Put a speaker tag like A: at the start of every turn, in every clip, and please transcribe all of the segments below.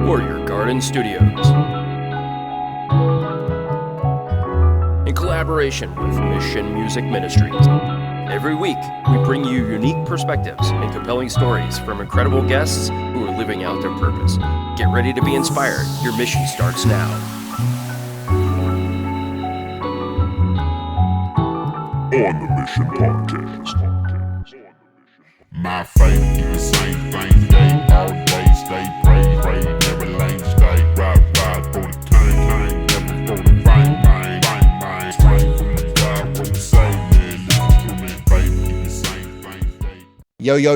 A: Warrior Garden Studios. In collaboration with Mission Music Ministries. Every week, we bring you unique perspectives and compelling stories from incredible guests who are living out their purpose. Get ready to be inspired. Your mission starts now.
B: On the Mission Podcast. My faith in the same thing, day, all day, stay, pray, never lane, stay, ride, for the time, never for the fine, swing from the God, what you say, man, faith in the same thing, day.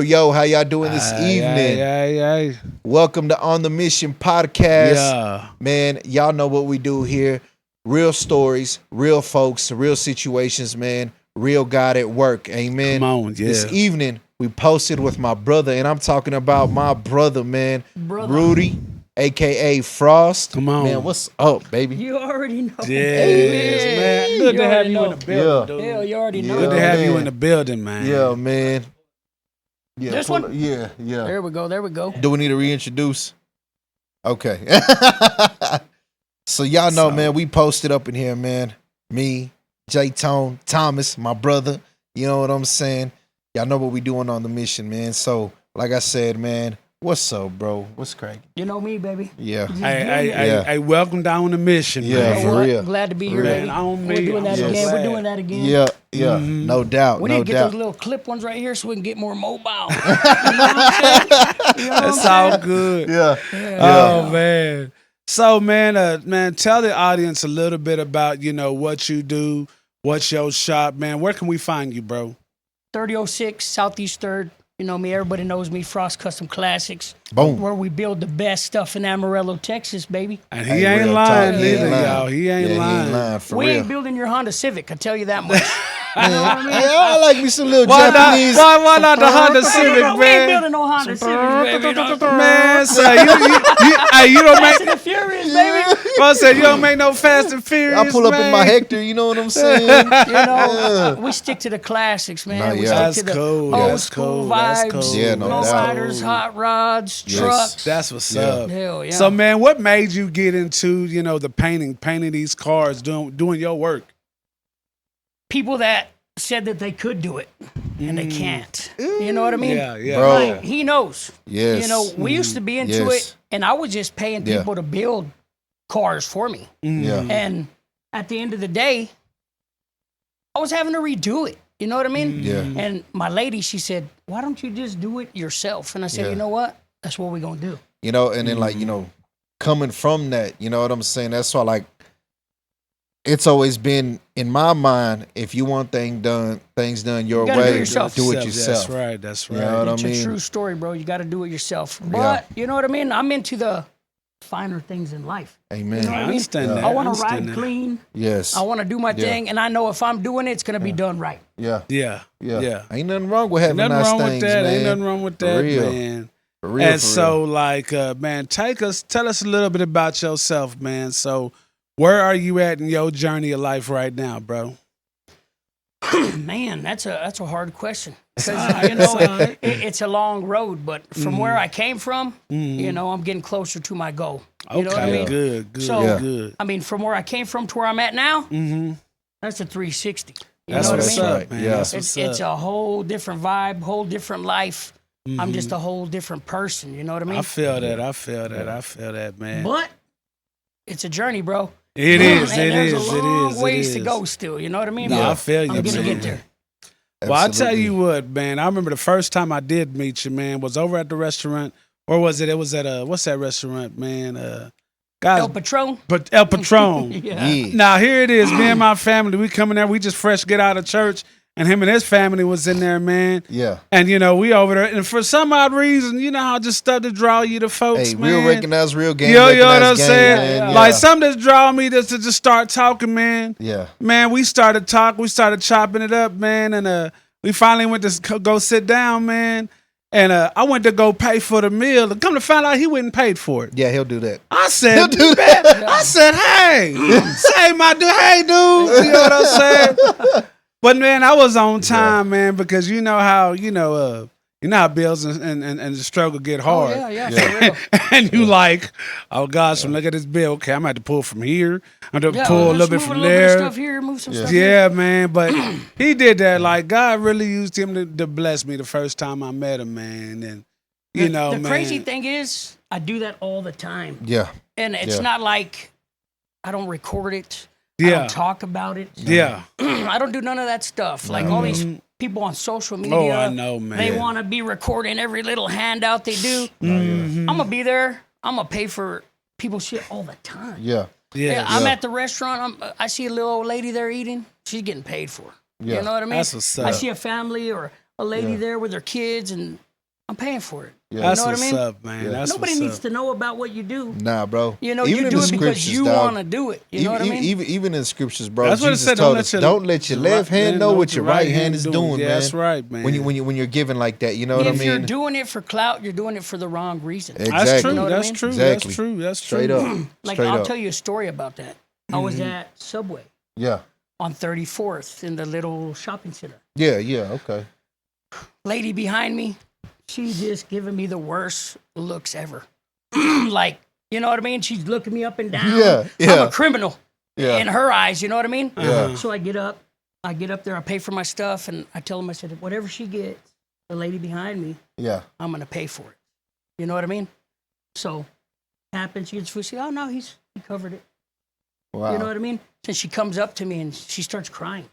C: Yo, how y'all doing this evening?
D: Yeah.
C: Welcome to On the Mission Podcast.
D: Yeah.
C: Man, y'all know what we do here. Real stories, real folks, real situations, man. Real God at work. Amen.
D: Come on, yeah.
C: This evening, we posted with my brother, and I'm talking about my brother, man. Rudy, a.k.a. Frost.
D: Come on.
C: Man, what's up, baby?
E: You already know.
D: Yes, man. Good
E: You
D: to have
E: already
D: you
E: know.
D: in the building, dude.
E: Hell, you already know.
D: Good to
C: Yeah,
D: have you
C: man.
D: in the building, man.
C: Yeah, man. Yeah,
E: This
C: pull
E: one?
C: up. Yeah.
E: There we go.
C: Do we need to reintroduce? Okay. So y'all know, man, we posted up in here, man. Me, J-Tone, Thomas, my brother. You know what I'm saying? Y'all know what we doing on the mission, man. So, like I said, man, what's up, bro? What's cracking?
E: You know me, baby.
C: Yeah.
D: Hey, welcome down the mission,
C: Yeah,
D: man.
E: You
C: for
E: know what?
C: real.
E: Glad to be here,
D: Man,
E: baby.
D: on me.
E: We're doing that
D: I'm
E: again.
D: so
E: We're
D: glad.
E: doing that again.
C: Yeah.
D: Mhm.
C: No doubt.
E: We
C: No
E: need to get
C: doubt.
E: those little clip ones right here so we can get more mobile.
D: That's all good.
C: Yeah.
D: Oh, man. So, man, tell the audience a little bit about, what you do, what's your shop, man. Where can we find you, bro?
E: 3006 Southeast 3rd. You know me. Everybody knows me. Frost Custom Classics.
C: Boom.
E: Where we build the best stuff in Amarillo, Texas, baby.
D: And
C: Hey,
D: he ain't
C: real
D: lying
C: talk.
D: neither,
E: Yeah.
D: y'all. He ain't
C: Yeah,
D: lying.
C: he ain't lying for
E: We
C: real.
E: ain't building your Honda Civic, I tell you that much.
C: Man, I like me some little
D: Why
C: Japanese.
D: why not the Honda Civic,
E: We ain't
D: man?
E: building no Honda Civic, baby.
D: Man, say you don't
E: Fast
D: make.
E: and Furious, baby.
D: I said you don't make no Fast and Furious.
C: I pull up in
D: man.
C: my Hector, you know what I'm saying?
E: You know, we stick to the classics, man.
C: No,
E: We
C: yeah.
E: stick
D: That's
E: to the
D: cool.
E: old
D: That's
E: school
D: cool. That's
E: vibes.
D: cool.
C: Yeah, no
E: Low
C: doubt.
E: riders, hot rods,
C: Yes.
E: trucks.
D: That's what's
C: Yeah.
D: up.
E: Hell yeah.
D: So, man, what made you get into the painting these cars, doing your work?
E: People that said that they could do it and they can't. You know what I mean?
D: Yeah.
C: Bro.
E: Like, he knows.
C: Yes.
E: You know, we used to be into
C: Yes.
E: it, and I was just paying
C: Yeah.
E: people to build cars for me.
C: Yeah.
E: And at the end of the day, I was having to redo it. You know what I mean?
C: Yeah.
E: And my lady, she said, "Why don't you just do it yourself?" And I said,
C: Yeah.
E: "You know what? That's what we're gonna do."
C: You know, and then coming from that, you know what I'm saying? That's why it's always been in my mind, if you want things done your
E: You gotta do
C: way,
E: it yourself.
C: do it yourself.
D: That's
C: You
D: right.
C: know what I
E: It's a
C: mean?
E: true story, bro. You got to do it yourself. But you know what I mean? I'm into the finer things in life.
C: Amen.
E: You know what
D: I
E: I mean?
D: understand that.
E: I want to
D: understand
E: ride
D: that.
E: clean.
C: Yes.
E: I want to do my thing, and I know if I'm doing it, it's gonna be done right.
C: Yeah.
D: Yeah.
C: Ain't nothing wrong with having
D: Nothing
C: nice
D: wrong
C: things,
D: with that.
C: man.
D: Ain't nothing wrong with
C: For
D: that,
C: real.
D: man.
C: For real.
D: And
C: for
D: so,
C: real.
D: man, tell us a little bit about yourself, man. So, where are you at in your journey of life right now, bro?
E: Man, that's a hard question because it's a long road. But from where I came from, I'm getting closer to my goal. You know what I
D: Okay,
E: mean?
D: good,
E: So,
C: Yeah.
D: good.
E: I mean, from where I came from to where I'm at now,
D: Mm-hmm.
E: that's a 360. You
D: That's
E: know what I
D: what's
E: mean?
D: up, man.
C: Yeah.
D: That's
E: It's
D: what's up.
E: a whole different vibe, whole different life. I'm just a whole different person. You know what I mean?
D: I feel that, man.
E: But it's a journey, bro.
D: It is.
E: And
D: It
E: there's
D: is.
E: a long
D: It is.
E: ways
D: it
E: to
D: is.
E: go still. You know what I mean?
D: No,
C: Yeah.
D: I feel you,
E: I'm gonna
D: man.
E: get there.
D: Well, I tell
C: Absolutely.
D: you what, man. I remember the first time I did meet you, man, was over at the restaurant. Or was it? It was at what's that restaurant, man? Guys,
E: El Patron.
D: but El Patron.
E: Yeah.
C: Yeah.
D: Now here it is. Me and my family, we coming there. We just fresh get out of church, and him and his family was in there, man.
C: Yeah.
D: And we over there, and for some odd reason, how just stuff to draw you to folks,
C: Hey,
D: man.
C: real recognize real game.
D: You know what I'm
C: recognize game,
D: saying?
C: man.
D: Like some just draw me just to just start talking, man.
C: Yeah.
D: Man, we started talking, we started chopping it up, man, and we finally went to go sit down, man. And I went to go pay for the meal. Come to find out he wouldn't pay for it.
C: Yeah, he'll do that.
D: I said,
C: He'll do that.
D: I said, hey, say my dude, hey dude. You know what I'm saying? But man, I was on time, man, because you know how, you know how bills and the struggle get
E: Oh
D: hard.
E: yeah, for real.
D: And you like, oh gosh, look at this bill. Okay, I'm gonna have to pull from here. I'm gonna
E: Yeah,
D: pull a
E: let's
D: little bit
E: move
D: from
E: a little bit of
D: there.
E: stuff here, move some stuff
D: Yeah, man. But he did that. Like God really used him to bless me the first time I met him, man. And you know,
E: the
D: man.
E: crazy thing is, I do that all the time.
C: Yeah.
E: And it's not like I don't record it. I
D: Yeah.
E: don't talk about it.
D: Yeah.
E: I don't do none of that stuff. Like all these people on social media.
D: Oh, I know, man.
E: They want to be recording every little handout they do.
D: Mm-hmm.
E: I'm going to be there. I'm going to pay for people's shit all the time.
C: Yeah.
D: Yeah.
E: I'm at the restaurant. I see a little old lady there eating. She's getting paid for.
C: Yeah.
E: You know what I mean?
D: That's what's up.
E: I see a family or a lady there with their kids, and I'm paying for it.
C: Yeah.
D: That's
E: you know what
D: what's
E: I mean?
D: up, man.
C: Yeah.
D: That's
E: Nobody
D: what's
E: needs
D: up.
E: to know about what you do.
C: Nah, bro.
E: You know,
C: Even
E: you
C: in
E: do
C: the
E: it because
C: scriptures,
E: you
C: dog.
E: want to do it. You know what I mean?
C: Even in the scriptures, bro.
D: That's what it
C: Jesus
D: said.
C: told us, don't let your left hand know what your right hand is doing,
D: Yeah,
C: man.
D: that's right, man.
C: When you're giving like that, you know what I
E: If you're
C: mean?
E: doing it for clout, you're doing it for the wrong reason.
C: Exactly.
D: That's true.
E: You know what I
D: That's
E: mean?
D: true.
C: Exactly.
D: That's true. That's true.
C: Straight up.
E: Like,
C: Straight
E: I'll
C: up.
E: tell you a story about that. I was at Subway
C: Yeah.
E: on 34th in the little shopping center.
C: Yeah. Yeah. Okay.
E: Lady behind me, she's just giving me the worst looks ever. Like, you know what I mean? She's looking me up and down.
C: Yeah,
E: I'm
C: yeah.
E: a criminal
C: Yeah.
E: in her eyes. You know what I mean?
C: Yeah.
E: So I get up there, I pay for my stuff, and I tell them, I said, whatever she gets, the lady behind me,
C: Yeah.
E: I'm gonna pay for it. You know what I mean? So happens, she gets food. She, oh no, he covered it.
C: Wow.
E: You know what I mean? So she comes up to me and she starts crying,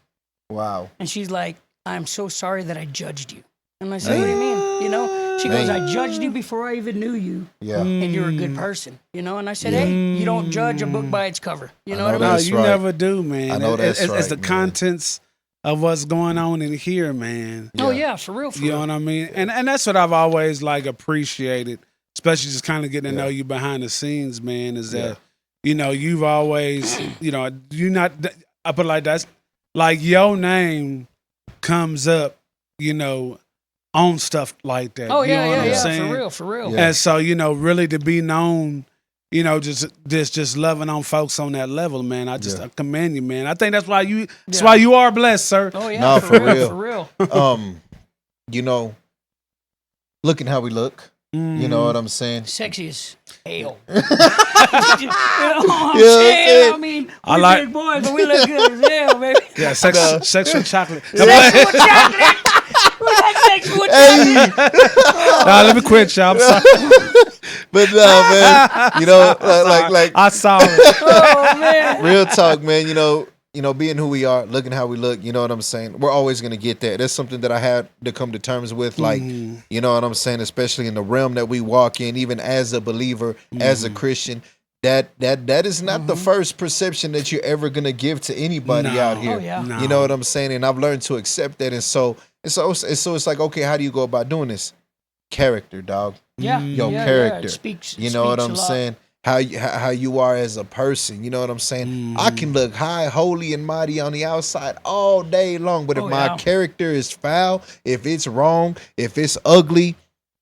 C: Wow.
E: and she's like, "I'm so sorry that I judged you." And I said, "What do you mean?" You know? She goes,
C: Man.
E: "I judged you before I even knew you,
C: Yeah.
E: and you're a good person." You know? And I said, "Hey, you don't judge a book by its cover." You know
C: I
E: what
C: know
E: I
D: No,
E: mean?
C: that's
D: you
C: right.
D: never do, man.
C: I know that's
D: It's
C: right,
D: the
C: man.
D: contents of what's going on in here, man.
E: Oh yeah, for real.
D: You know what I mean? And that's what I've always like appreciated, especially just kind of getting to know you behind the scenes, man, is that, you know, you've always, you know, you not, I put it like that's like your name comes up, you know, on stuff like that.
E: Oh
D: you know what I'm
E: yeah,
D: saying?
E: for real.
C: Yeah.
D: And so, you know, really to be known, you know, just loving on folks on that level, man. I commend you, man. I think that's why you are blessed, sir.
E: Oh yeah,
C: No,
E: for
C: for
E: real,
C: real.
E: for real.
C: You know, looking how we look. You know what I'm saying?
E: Sexy as hell. You know what I'm saying? I mean,
D: I
E: we're
D: like-
E: big boys, but we look good as hell, baby.
D: Yeah, sexual chocolate.
E: Sexual chocolate. We like sexual chocolate.
D: Nah, let me quit, y'all. I'm sorry.
C: But man, you know, like
D: I saw it.
E: Oh man.
C: real talk, man. You know, being who we are, looking how we look. You know what I'm saying? We're always gonna get that. That's something that I had to come to terms with. Like, you know what I'm saying? Especially in the realm that we walk in, even as a believer, as a Christian. That is not the first perception that you're ever gonna give to anybody
D: No.
C: out here.
E: Oh, yeah.
D: No.
C: You know what I'm saying? And I've learned to accept that. And so it's like, okay, how do you go about doing this? Character, dog.
E: Yeah.
C: Your
E: yeah,
C: character.
E: Yeah. It speaks.
C: You know what
E: speaks
C: I'm
E: a lot.
C: saying? How you are as a person. You know what I'm saying? I can look high, holy, and mighty on the outside all day long, but if
E: Oh,
C: my
E: yeah.
C: character is foul, if it's wrong, if it's ugly,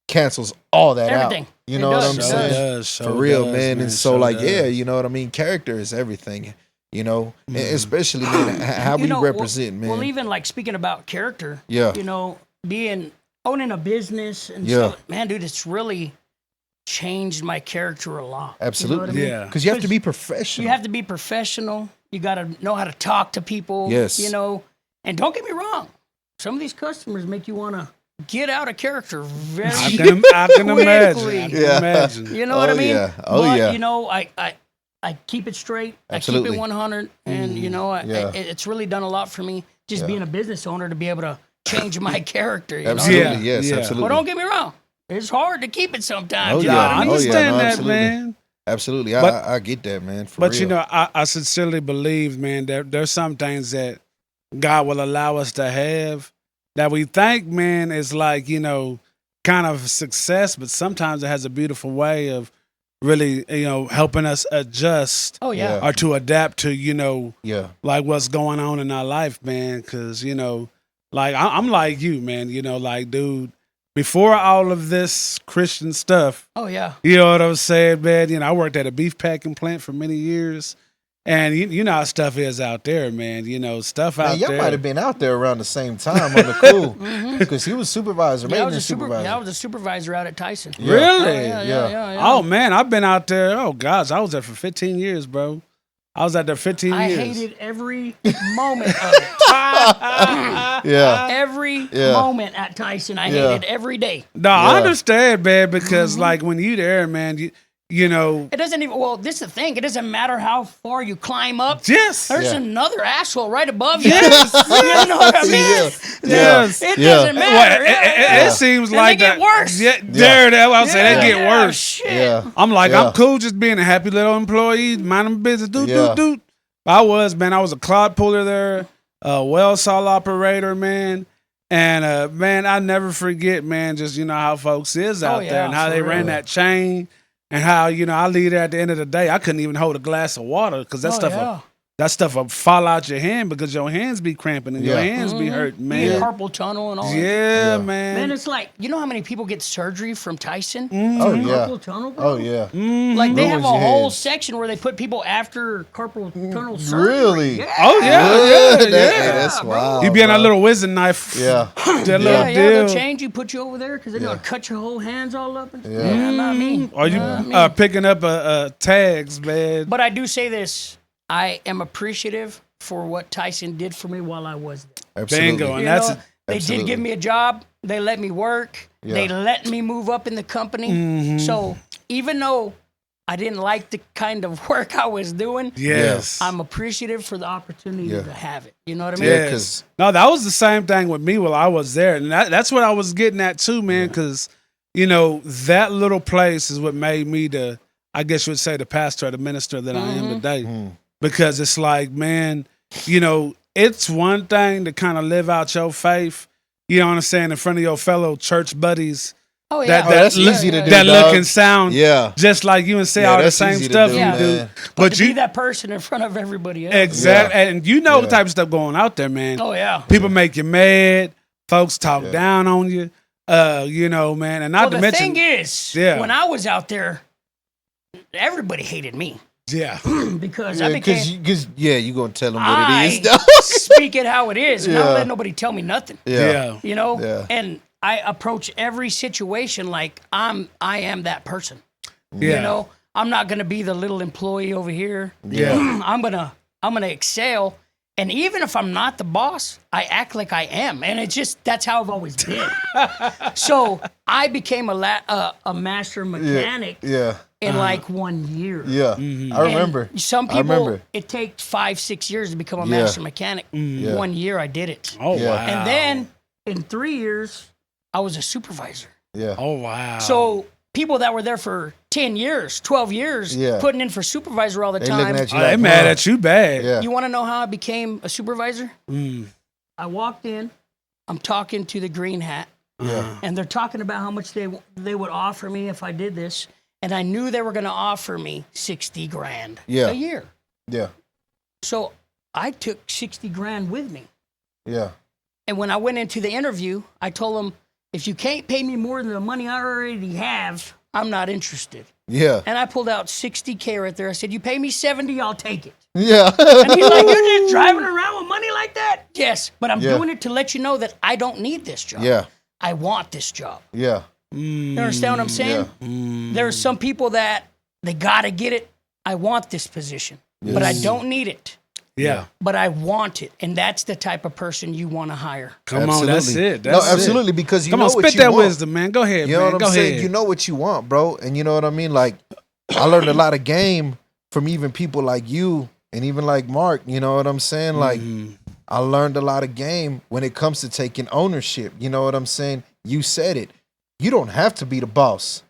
C: cancels all that
E: Everything.
C: out. You
E: It
C: know
E: does,
C: what I'm
E: it
C: saying?
E: does.
C: For real, man. And so, like, yeah, you know what I mean? Character is everything. You know, and especially man, how we
E: You know,
C: represent, man.
E: Well, even like speaking about character.
C: Yeah.
E: You know, owning a business and
C: Yeah.
E: stuff. Man, dude, it's really changed my character a lot.
C: Absolutely.
E: You know what I mean?
D: Yeah.
C: Because you have to be professional.
E: You have to be professional. You got to know how to talk to people.
C: Yes.
E: You know, and don't get me wrong. Some of these customers make you want to get out of character very
D: I can imagine. I can
C: Yeah.
D: imagine.
E: You know what I mean?
C: Yeah. Oh,
E: but,
C: yeah.
E: You know, I keep it straight.
C: Absolutely.
E: I keep it 100, and you know,
C: Yeah.
E: it's really done a lot for me. Just
C: Yeah.
E: being a business owner to be able to change my character. You know?
C: Absolutely.
D: Yeah.
C: Yes,
D: Yeah.
C: absolutely.
E: But don't get me wrong. It's hard to keep it sometimes.
C: Oh,
E: you know
C: yeah.
E: what I
D: I
E: mean?
C: Oh, yeah.
D: understand
C: No,
D: that,
C: absolutely.
D: man.
C: Absolutely.
D: But-
C: I get that, man. For
D: But
C: real.
D: you know, I sincerely believe, man, that there's some things that God will allow us to have that we think, man, is like, you know, kind of success, but sometimes it has a beautiful way of really, you know, helping us adjust
E: Oh, yeah.
C: Yeah.
D: or to adapt to, you know,
C: Yeah.
D: like what's going on in our life, man. Because, you know, like I'm like you, man, you know, like, dude, before all of this Christian stuff,
E: Oh, yeah.
D: you know what I'm saying, man? You know, I worked at a beef packing plant for many years. And you know how stuff is out there, man. You know, stuff out
C: Man, y'all
D: there.
C: might have been out there around the same time on the cool. Because he was supervisor,
E: Yeah, I
C: maintenance supervisor.
E: I was a supervisor out at Tyson.
C: Yeah.
D: Really?
E: Yeah.
D: Oh man, I've been out there. Oh gosh, I was there for 15 years, bro. I was out there 15
E: I
D: years.
E: hated every moment of it.
C: Yeah.
E: Every
C: Yeah.
E: moment at Tyson, I hated every day.
D: No, I
C: Yeah.
D: understand, man, because like when you there, man, you know.
E: It doesn't even. Well, this is the thing. It doesn't matter how far you climb up.
D: Yes.
E: There's
C: Yeah.
E: another asshole right above you.
D: Yes.
E: You know what I mean?
D: Yes.
E: It
C: Yeah.
E: doesn't
D: Well,
E: matter.
D: it seems
E: And
D: like
E: they get
D: that.
E: worse.
D: Yeah, there. That I was saying that
C: Yeah.
D: get worse.
E: Shit.
C: Yeah.
D: I'm like,
C: Yeah.
D: I'm cool just being a happy little employee, minding my business.
C: Yeah.
D: I was a clod puller there, a well saw operator, man. And man, I never forget, man, just you know how folks is out there
E: yeah,
D: and how
E: for
D: they
E: real.
D: ran that chain and how, you know, I leave there at the end of the day. I couldn't even hold a glass of water because that stuff will fall out your hand because your hands be cramping and your
C: Yeah.
D: hands be hurting,
E: You get
D: man.
E: carpal tunnel and all that.
D: Yeah,
C: Yeah.
D: man.
E: Man, it's like, you know how many people get surgery from Tyson?
C: Oh, yeah.
E: Carpal tunnel, bro?
C: Oh, yeah.
E: Like, they have a
C: Ruins your
E: whole
C: head.
E: section where they put people after carpal tunnel surgery.
C: Really?
E: Yeah.
D: Oh yeah,
C: Hey,
D: yeah.
C: that's
E: bro.
C: wild.
D: You be on
C: bro.
D: that little whizzing knife.
C: Yeah.
D: That little
E: Yeah,
D: deal.
E: they'll change you, put you over there, because they're going to cut your whole hands all up. And,
C: Yeah.
E: yeah, not me.
D: Or you
E: Not me.
D: picking up tags, man.
E: But I do say this. I am appreciative for what Tyson did for me while I was there.
C: Absolutely.
D: Bingo. And
E: You
D: that's
E: know, they
C: absolutely.
E: did give me a job. They let me work.
C: Yeah.
E: They let me move up in the company. So even though I didn't like the kind of work I was doing,
D: yes.
E: I'm appreciative for the opportunity
C: Yeah.
E: to have it. You know what I mean?
C: Yeah,
D: Yes.
C: 'cause-
D: No, that was the same thing with me while I was there. And that's what I was getting at too, man, because, you know, that little place is what made me I guess you would say, the pastor or the minister that I am today. Because it's like, man, you know, it's one thing to kind of live out your faith, you know what I'm saying, in front of your fellow church buddies.
E: Oh, yeah.
C: that's easy to do,
D: That look
C: dog.
D: and sound
C: Yeah.
D: just like you and say
C: Yeah,
D: all the
C: that's
D: same
C: easy to
D: stuff
C: do,
D: you
E: Yeah.
D: do.
C: man.
E: But to
D: you
E: be that person in front of everybody else.
D: exactly,
C: Yeah.
D: and you know the
C: Yeah.
D: type of stuff going out there, man.
E: Oh, yeah.
D: People make you mad. Folks talk
C: Yeah.
D: down on you. You know, man, and not
E: Well,
D: to
E: the
D: mention,
E: thing is,
D: Yeah.
E: when I was out there, everybody hated me
D: yeah,
E: because
C: Yeah,
E: I became.
C: you gonna tell them what
E: I
C: it is, dog.
E: speak it how it is, and I
C: Yeah.
E: don't let nobody tell me nothing.
D: yeah,
E: You know,
C: Yeah.
E: and I approach every situation like I am that person.
D: yeah.
E: You know, I'm not gonna be the little employee over here.
D: Yeah.
E: I'm gonna excel. And even if I'm not the boss, I act like I am, and that's how I've always been. So I became a master mechanic
C: Yeah.
E: in like 1 year.
C: Yeah. I remember.
E: And some
C: I
E: people,
C: remember.
E: it takes 5-6 years to become a
C: Yeah.
E: master mechanic. 1 year I did it.
D: Oh
C: Yeah.
D: wow,
E: And then in 3 years, I was a supervisor.
C: Yeah.
D: oh wow.
E: So people that were there for 10 years, 12 years,
C: Yeah.
E: putting in for supervisor all the
C: They
E: time.
C: looking at you
D: they
C: like,
D: mad
C: "Huh."
D: at you bad.
C: Yeah.
E: You want to know how I became a supervisor?
D: Mm.
E: I walked in, I'm talking to the green hat,
C: Yeah.
E: and they're talking about how much they would offer me if I did this. And I knew they were going to offer me 60 grand
C: Yeah.
E: a year.
C: Yeah.
E: So I took 60 grand with me.
C: Yeah.
E: And when I went into the interview, I told them, if you can't pay me more than the money I already have, I'm not interested.
C: Yeah.
E: And I pulled out 60K right there. I said, you pay me 70, I'll take it.
C: Yeah.
E: And he's like, you're just driving around with money like that? Yes, but I'm
C: Yeah.
E: doing it to let you know that I don't need this job.
C: Yeah.
E: I want this job.
C: Yeah.
E: You understand what I'm saying? There's some people that they got to get it. I want this position, but I don't need it.
D: Yeah.
E: But I want it. And that's the type of person you want to hire.
D: Come on, that's
C: Absolutely.
D: it. That's
C: no, absolutely, because you
D: Come
C: know
D: on,
C: what
D: spit
C: you
D: that
C: want.
D: wisdom, man. Go ahead,
C: You know
D: man.
C: what
D: Go
C: I'm saying?
D: ahead.
C: You know what you want, bro. And you know what I mean? Like, I learned a lot of game from even people like you and even like Mark. You know what I'm saying? Like, I learned a lot of game when it comes to taking ownership. You know what I'm saying? You said it. You don't have to be the boss,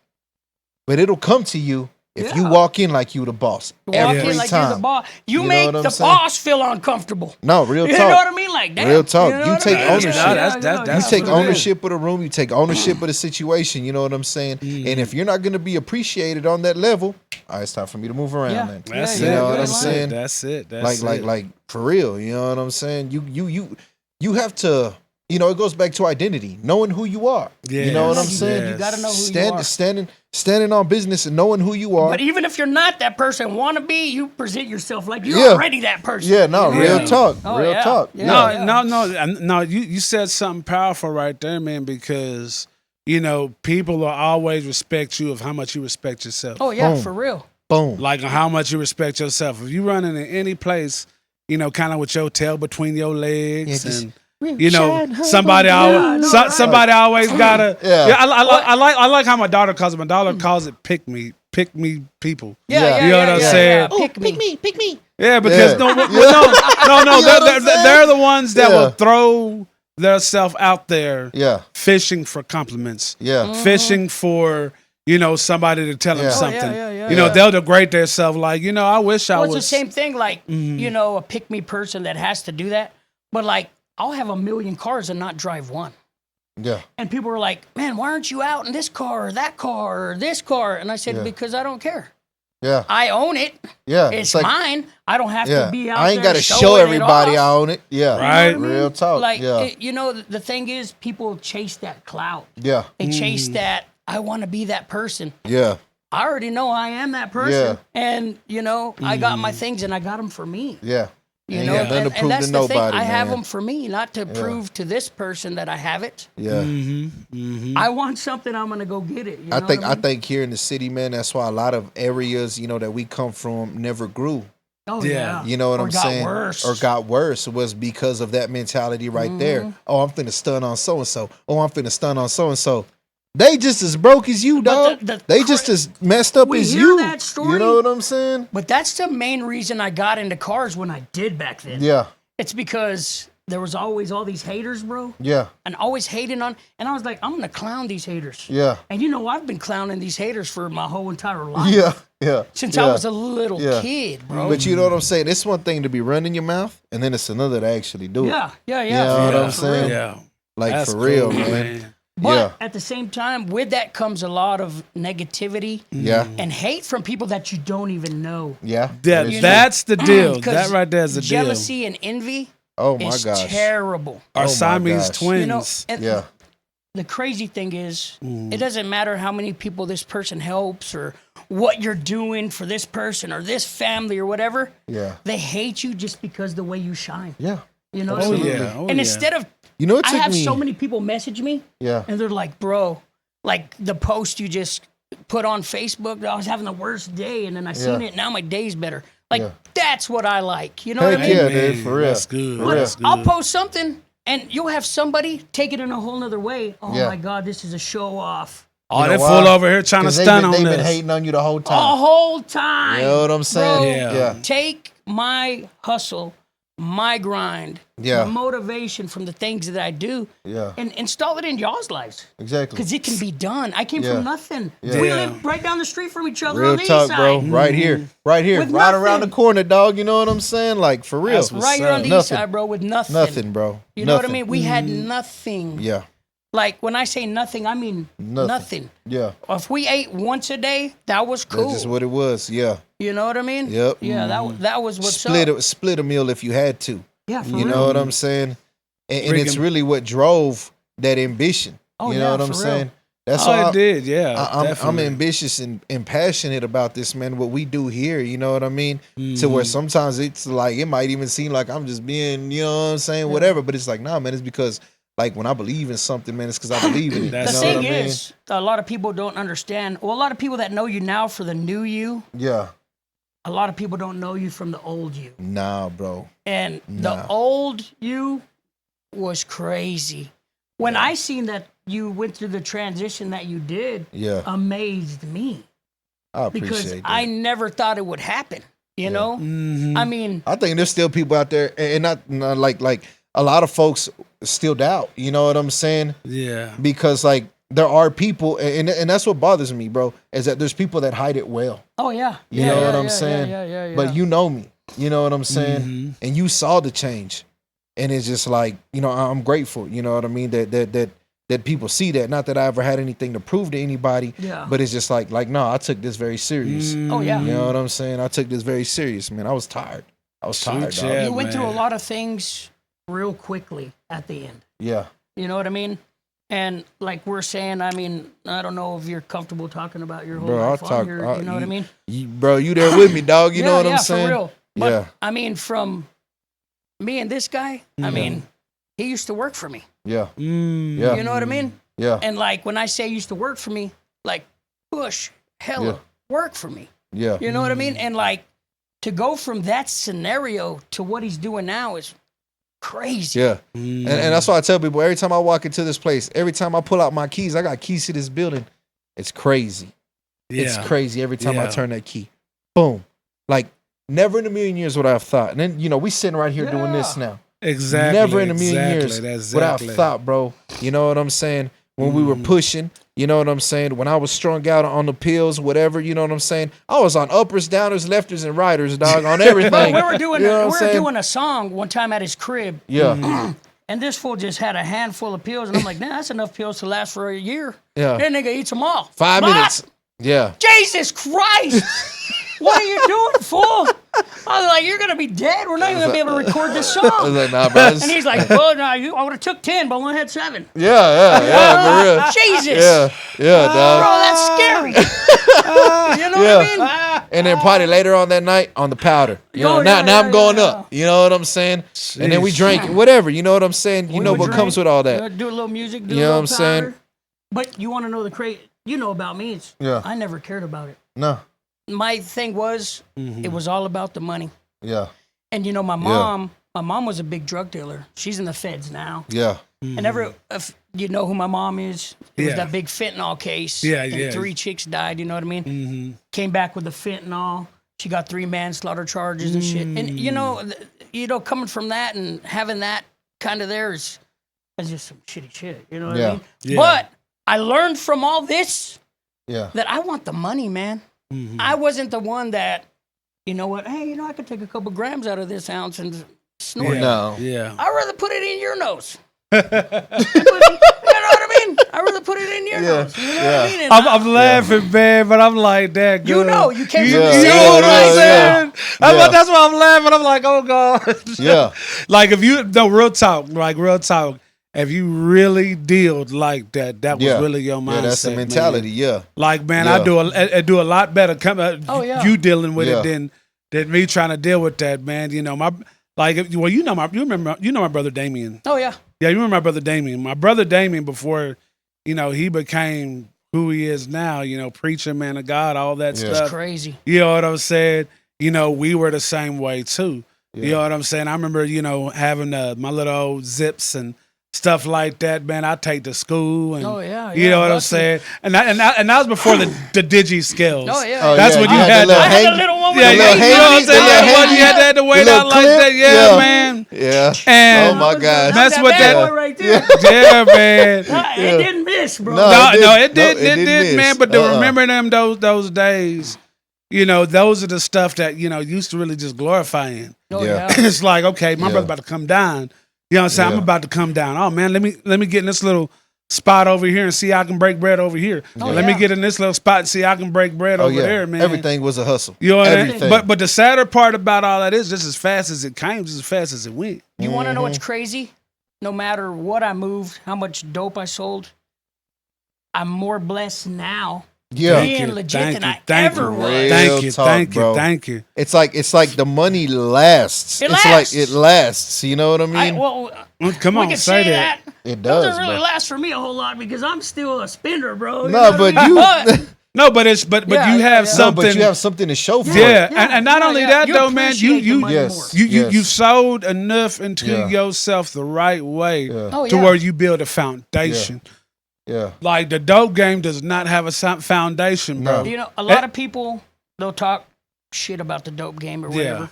C: but it'll come to you if you
E: Yeah.
C: walk in like you the boss
E: Walk
C: every
E: in like
C: time.
E: you're the boss. You
C: know
E: make
C: what I'm
E: the
C: saying?
E: boss feel uncomfortable.
C: No, real
E: You
C: talk.
E: know what I mean? Like that.
C: Real talk.
E: know
C: You
E: what I
C: take
E: mean?
C: ownership.
D: That's
C: You take
E: for real.
C: ownership of the room. You take ownership of the situation. You know what I'm saying? And if you're not going to be appreciated on that level, all right, it's time for me to move around.
E: Yeah.
C: Then.
D: That's
C: You
D: it.
C: know what I'm
D: That's
C: saying?
D: it. That's it. That's
C: Like
D: it.
C: for real. You know what I'm saying? You have to you know, it goes back to identity, knowing who you are.
D: Yeah.
C: You know what I'm
E: You-
C: saying?
E: You got to know who you are.
C: Standing on business and knowing who you are.
E: But even if you're not that person, want to be, you present yourself like you're
C: Yeah.
E: already that person.
C: Yeah, no,
E: You know
C: real
E: what I mean?
C: talk.
E: Oh,
C: real
E: yeah.
C: talk.
E: Yeah.
D: No. You said something powerful right there, man, because, you know, people will always respect you of how much you respect yourself.
E: Oh yeah,
C: Boom.
E: for real.
C: Boom.
D: Like how much you respect yourself. If you run into any place, you know, kind of with your tail between your legs
C: Yeah, just-
D: and you know, somebody always somebody always gotta.
C: Yeah.
D: I like how my daughter calls it. My daughter calls it pick me people.
E: Yeah,
C: Yeah.
E: yeah,
D: You know what
E: yeah,
D: I'm
E: yeah,
D: saying?
E: yeah. Pick me.
D: Yeah, because
C: Yeah.
D: no,
C: You know what I'm saying?
D: they're the ones that
C: Yeah.
D: will throw themselves out there,
C: Yeah.
D: fishing for compliments,
C: Yeah.
D: fishing for, you know, somebody to tell them
C: Yeah. Oh,
D: something.
E: yeah,
D: You know,
C: yeah.
D: they'll degrade themselves. Like, you know, I wish I
E: Well,
D: was.
E: it's the same thing. Like you know, a pick me person that has to do that. But like, I'll have a million cars and not drive one.
C: Yeah.
E: And people were like, "Man, why aren't you out in this car or that car or this car?" And I said,
C: Yeah.
E: "Because I don't care.
C: Yeah.
E: I own it.
C: Yeah.
E: It's
C: like,
E: mine. I don't have
C: yeah.
E: to be out
C: I ain't
E: there
C: gotta show
E: showing
C: everybody
E: it
C: I
E: off.
C: own it. Yeah.
D: Right.
E: You know what I mean?
C: Real talk.
E: Like,
C: yeah.
E: you know, the thing is, people chase that clout.
C: Yeah.
E: They chase that. I want to be that person.
C: Yeah.
E: I already know I am that person, and you know, I got my things, and I got them for me.
C: Yeah.
E: You
C: Ain't
E: know,
C: got nothing to prove
E: and that's
C: to
E: the thing.
C: nobody,
E: I have
C: man.
E: them for me, not to prove to this person that I have it.
C: Yeah.
E: I want something, I'm gonna go get it. You know
C: I think
E: what
C: I
E: mean?
C: think here in the city, man, that's why a lot of areas, you know, that we come from never grew.
E: Oh
D: Yeah.
E: yeah.
C: You know what
E: Or
C: I'm
E: got
C: saying?
E: worse.
C: Or got worse was because of that mentality right there. Oh, I'm finna stun on so and so. Oh, I'm finna stun on so and so. They just as broke as you, dog. They just as messed up
E: We
C: as
E: hear
C: you.
E: that story.
C: You know what I'm saying?
E: But that's the main reason I got into cars when I did back then.
C: Yeah.
E: It's because there was always all these haters, bro,
C: Yeah.
E: and always hating on. And I was like, I'm gonna clown these haters.
C: Yeah.
E: And you know, I've been clowning these haters for my whole entire life.
C: Yeah. Yeah.
E: Since
C: yeah.
E: I was a little
C: Yeah.
E: kid, bro.
C: But you know what I'm saying? It's one thing to be running your mouth, and then it's another to actually do it.
E: yeah.
C: You know
E: for
C: what
E: real,
C: I'm
E: for
C: saying?
E: real.
D: Yeah.
C: Like
D: That's
C: for real,
D: cool,
C: man.
E: But
C: Yeah.
E: at the same time, with that comes a lot of negativity
C: Yeah.
E: and hate from people that you don't even know.
C: Yeah.
D: Yeah,
C: That is
D: that's the deal.
E: 'Cause
D: That right there is the deal.
E: jealousy and envy
C: Oh my
E: is
C: gosh.
E: terrible.
D: Our
C: Oh my
D: Siamese
C: gosh.
D: twins.
E: You know, and
C: Yeah.
E: the crazy thing is, it doesn't matter how many people this person helps or what you're doing for this person or this family or whatever.
C: Yeah.
E: They hate you just because the way you shine.
C: Yeah.
E: You know
D: Oh,
E: what I mean?
D: yeah. Oh,
E: And
D: yeah.
E: instead of,
C: You know, it
E: I
C: took
E: have
C: me.
E: so many people message me
C: Yeah.
E: and they're like, bro, like the post you just put on Facebook, I was having the worst day and then I seen
C: Yeah.
E: it. Now my day's better. Like,
C: Yeah.
E: that's what I like. You know
C: Heck
E: what I mean?
C: yeah,
D: Man,
C: dude. For real.
D: That's good.
C: For real.
D: That's good.
E: I'll post something and you'll have somebody take it in a whole nother way. Oh
C: Yeah.
E: my God, this is a show off.
D: Oh,
C: You
D: they're
C: know
D: full
C: why?
D: over here trying to
C: 'Cause
D: stun on
C: they've
D: us.
C: been hating on you the whole
E: The
C: time.
E: whole time.
C: You know what I'm saying?
E: Bro,
D: Yeah.
C: Yeah.
E: Take my hustle, my grind,
C: Yeah.
E: the motivation from the things that I do,
C: Yeah.
E: and install it in y'all's lives.
C: Exactly.
E: Because it can be done. I came
C: Yeah.
E: from nothing.
C: Yeah.
E: We
D: Yeah.
E: live right down the street from each other
C: Real
E: on the
C: talk,
E: east side.
C: bro. Right here. Right here.
E: With
C: Right around the
E: nothing.
C: corner, dog. You know what I'm saying? Like, for real.
D: That's what's
E: Right here on the
C: Nothing.
E: east side, bro, with nothing.
C: Nothing, bro.
E: You know what I
C: Nothing.
E: mean? We had nothing.
C: Yeah.
E: Like when I say nothing, I mean nothing.
C: Yeah.
E: If we ate once a day, that was cool.
C: That's just what it was. Yeah.
E: You know what I mean?
C: Yep.
E: Yeah, that was what's
C: Split
E: up.
C: split a meal if you had to.
E: Yeah, for
C: You
E: real.
C: know what I'm saying? And it's
D: Freaking-
C: really what drove that ambition.
E: Oh,
C: you
E: yeah,
C: know what I'm
E: for real.
C: saying? That's
D: Oh,
C: all.
D: it did, yeah.
C: I'm
D: definitely.
C: ambitious and passionate about this, man. What we do here, you know what I mean? To where sometimes it's like it might even seem like I'm just being, you know what I'm saying, whatever. But it's like, nah, man, it's because like when I believe in something, man, it's because I believe in it.
E: The
D: That's
C: you know
E: thing
C: what I mean?
E: is, a lot of people don't understand. Well, a lot of people that know you now for the new you,
C: Yeah.
E: a lot of people don't know you from the old you.
C: Nah, bro.
E: And
C: Nah.
E: the old you was crazy. When I seen that you went through the transition that you did,
C: Yeah.
E: amazed me
C: I
E: because
C: appreciate that.
E: I never thought it would happen. You know,
D: Mhm.
E: I mean,
C: I think there's still people out there, and not like a lot of folks still doubt. You know what I'm saying?
D: Yeah.
C: Because like there are people, and that's what bothers me, bro, is that there's people that hide it well.
E: oh yeah,
C: You
E: yeah,
C: know
E: yeah,
C: what I'm
E: yeah,
C: saying?
E: Yeah.
C: But you know me. You know what I'm saying?
D: Mhm.
C: And you saw the change, and it's just like, you know, I'm grateful. You know what I mean? That people see that. Not that I ever had anything to prove to anybody.
E: Yeah.
C: But it's just like no, I took this very serious.
E: Oh yeah.
C: You know what I'm saying? I took this very serious, man. I was tired. I was tired,
D: Shoot,
C: dog.
D: yeah.
E: You went through a
D: man.
E: lot of things real quickly at the end.
C: Yeah.
E: You know what I mean? And like we're saying, I mean, I don't know if you're comfortable talking about your whole
C: Bro, I'll
E: life on
C: talk.
E: here. You know what I mean?
C: Bro, you there with me, dog? You know what I'm saying?
E: For real. But,
C: Yeah.
E: I mean, from me and this guy, I mean, he used to work for me.
C: Yeah. Yeah.
E: You know what I mean?
C: Yeah.
E: And like when I say used to work for me, like push, hella work for me.
C: Yeah.
E: You know what I mean? And like to go from that scenario to what he's doing now is crazy.
C: Yeah. And that's why I tell people every time I walk into this place, every time I pull out my keys, I got keys to this building. It's crazy. It's crazy every time I turn that key. Boom. Like never in a million years would I have thought. And then, you know, we sitting right here doing this now.
D: Exactly.
C: Never in a million years would I have thought, bro. You know what I'm saying? When we were pushing, you know what I'm saying? When I was strung out on the pills, whatever, you know what I'm saying? I was on uppers, downers, lefters, and righters, dog, on everything.
E: But we were doing
C: You know what I'm saying?
E: doing a song one time at his crib.
C: Yeah.
E: And this fool just had a handful of pills, and I'm like, nah, that's enough pills to last for a year.
C: Yeah.
E: That nigga eats them all.
C: 5
E: What?
C: minutes. Yeah.
E: Jesus Christ! What are you doing, fool? I was like, you're gonna be dead. We're not even gonna be able to record this
C: I was
E: song.
C: like, nah, bro.
E: And he's like, well, no, I would have took 10, but only had 7.
C: Yeah, for real.
E: Jesus.
C: Yeah, dog.
E: Bro, that's scary. You know what I mean?
C: And then probably later on that night on the powder. You know,
E: Oh,
C: now
E: yeah,
C: I'm going
E: yeah.
C: up. You know what I'm saying? And then we drank whatever. You know what I'm saying? You
E: We
C: know
E: would
C: what
E: drink,
C: comes with all that.
E: Do a little music, do
C: You
E: a
C: know
E: little
C: what I'm saying?
E: powder. But you want to know the crazy? You know about me? It's,
C: Yeah.
E: I never cared about it.
C: No.
E: My thing was, it was all about the money.
C: Yeah.
E: And you know, my mom was a big drug dealer. She's in the feds now.
C: Yeah.
E: And if you know who my mom is, it was
D: Yeah.
E: that big fentanyl case.
D: Yeah,
E: and
D: yeah.
E: 3 chicks died. You know what I mean? Came back with the fentanyl. She got 3 manslaughter charges and shit. And you know, coming from that and having that kind of there is just some shitty shit. You know what I mean?
D: Yeah.
E: But I learned from all this
C: Yeah.
E: that I want the money, man. I wasn't the one that, you know what? Hey, you know, I could take a couple grams out of this ounce and snort it.
C: No.
D: Yeah.
E: I'd rather put it in your nose. You know what I mean? I'd rather put it in your nose. You know what I mean? And
D: I'm laughing, man, but I'm like, that good.
E: you know, you can't.
D: You
C: Yeah.
D: know what I'm
C: Yeah.
D: saying?
C: Yeah.
D: That's why I'm laughing. I'm like, oh God.
C: Yeah.
D: Like if you real talk, if you really dealed like that, that was
C: Yeah.
D: really your mindset.
C: Yeah, that's the
D: man.
C: mentality. Yeah.
D: Like, man,
C: Yeah.
D: I do a lot better.
E: Oh, yeah.
D: You dealing with
C: Yeah.
D: it than me trying to deal with that, man. You know, you know my brother Damien.
E: Oh yeah.
D: Yeah, you remember my brother Damien. My brother Damien, before, you know, he became who he is now, you know, preacher, man of God, all that
C: Yeah.
D: stuff.
E: Crazy.
D: You know what I'm saying? You know, we were the same way too.
C: Yeah.
D: You know what I'm saying? I remember, you know, having my little old zips and stuff like that, man. I take to school and
E: Oh, yeah,
D: you
E: yeah,
D: know what I'm
E: busting.
D: saying? And that was before the digi scales.
E: Oh yeah.
C: Oh,
D: That's
C: yeah,
D: when you
C: the
D: had
C: little
E: I had a
C: hang-
E: little one
D: Yeah,
E: with
C: The
E: a
C: little
D: you know what I'm
C: handy-
D: saying?
C: the little
D: That one you
C: handy-
D: had to wait
C: the
D: out
C: little
D: like
C: clip?
D: that. Yeah,
C: Yeah.
D: man.
C: Yeah.
D: And
C: Oh my God.
D: That's what
E: bad
D: that-
E: boy right there.
D: Yeah, man.
E: It didn't miss, bro.
C: No.
D: No,
C: it
D: it did,
C: didn't.
D: it did,
C: miss.
D: man. But to remember them those days, you know, those are the stuff that, you know, used to really just glorifying.
E: Oh
C: Yeah.
E: yeah.
D: It's like, okay, my
C: Yeah.
D: brother's about to come down. You know what I'm saying?
C: Yeah.
D: I'm about to come down. Oh man, let me get in this little spot over here and see how I can break bread over here.
E: Oh,
D: Let me
E: yeah.
D: get in this little spot and see how I can break bread
C: Oh
D: over
C: yeah.
D: there, man.
C: Everything was a hustle.
D: You know what I mean?
C: Everything.
D: But the sadder part about all that is just as fast as it came, just as fast as it went.
E: You want to know
C: Mm-hmm.
E: what's crazy? No matter what I moved, how much dope I sold, I'm more blessed now
C: Yeah.
E: being legit than I
D: thank
E: ever
D: you.
E: was.
C: Real
D: Thank you,
C: talk,
D: thank you,
C: bro.
D: thank you.
C: It's like the money lasts.
E: It
C: it's
E: lasts.
C: like it lasts. You know what I mean?
E: Well,
D: Come
E: we
D: on,
E: can
D: say
E: say
D: that.
E: that.
C: It
E: Doesn't
C: does,
E: really
C: bro.
E: last for me a whole lot because I'm still a spender, bro.
C: No,
E: know
C: but
E: what I
C: you-
E: mean?
D: No, but
E: Yeah,
D: you have
E: yeah.
C: No,
D: something.
C: but you have something to show for
D: Yeah,
C: it.
D: and not only that
E: You
D: though, man,
E: appreciate the money
C: Yes.
E: more.
D: you
C: Yes.
D: sowed enough into
C: Yeah.
D: yourself the right way
C: Yeah.
E: Oh,
D: to
E: yeah.
D: where you build a foundation.
C: Yeah.
D: Like the dope game does not have a foundation, bro.
C: No.
E: You know, a lot of people, they'll talk shit about the dope game or whatever.
D: Yeah.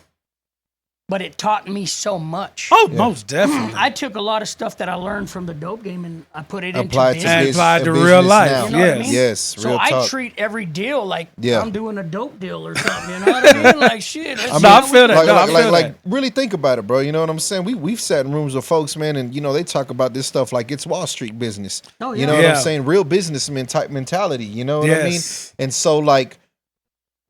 E: But it taught me so much.
D: Oh, most definitely.
E: I took a lot of stuff that I learned from the dope game and I put it
C: Applied
E: into
C: to
D: And
E: business.
D: applied to
C: business
D: real life.
C: now.
E: You know what I
D: Yes.
E: mean?
C: Yes.
E: So
C: Real
E: I
C: talk.
E: treat every deal like
C: Yeah.
E: I'm doing a dope deal or something. You know what I mean? Like shit.
C: I
D: No, I feel that.
C: Like,
D: No, I
C: like,
D: feel
C: like,
D: that.
C: really think about it, bro. You know what I'm saying? We've sat in rooms with folks, man, and you know they talk about this stuff like it's Wall Street business.
E: Oh,
C: You
E: yeah.
C: know what
D: Yeah.
C: I'm saying? Real businessman type mentality. You know what I mean?
D: Yes.
C: And so like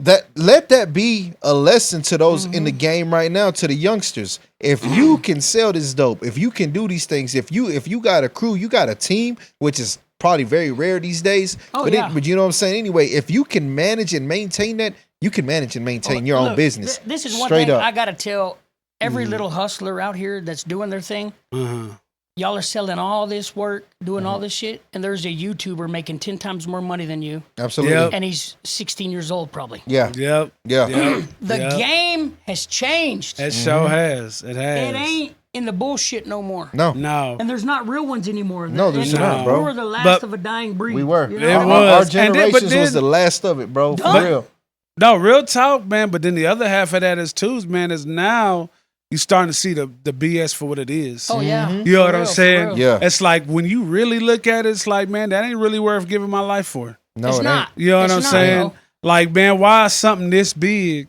C: let that be a lesson to those in the game right now, to the youngsters. If you can sell this dope, if you can do these things, if you got a crew, you got a team, which is probably very rare these days.
E: Oh,
C: but
E: yeah.
C: but you know what I'm saying? Anyway, if you can manage and maintain that, you can manage and maintain your own
E: Look,
C: business.
E: This is one
C: Straight
E: thing
C: up.
E: I gotta tell every little hustler out here that's doing their thing. Y'all are selling all this work, doing all this shit, and there's a YouTuber making 10 times more money than you,
C: Absolutely.
D: Yep.
E: and he's 16 years old probably.
C: Yeah.
D: Yep.
C: Yeah.
D: Yep.
E: The
D: Yep.
E: game has changed.
D: It sure has. It has.
E: It ain't in the bullshit no more.
C: No.
D: No.
E: And there's not real ones anymore.
C: No, there's not, bro.
E: We were the last
D: But-
E: of a dying breed.
C: We were.
E: you know?
D: It
C: Our
D: was. And then-
C: generations
D: but
C: was
D: then-
C: the last of it, bro. For
E: Done.
C: real.
D: No, real talk, man. But then the other half of that is too, man, is now you starting to see the BS for what it is.
E: Oh yeah.
D: You know
E: For
D: what I'm
E: real, for
D: saying?
E: real.
C: Yeah.
D: It's like when you really look at it, it's like, man, that ain't really worth giving my life for.
C: No,
E: It's
C: it
E: not.
C: ain't.
D: You know what
E: It's
D: I'm
E: not,
D: saying?
E: bro.
D: Like, man, why is something this big,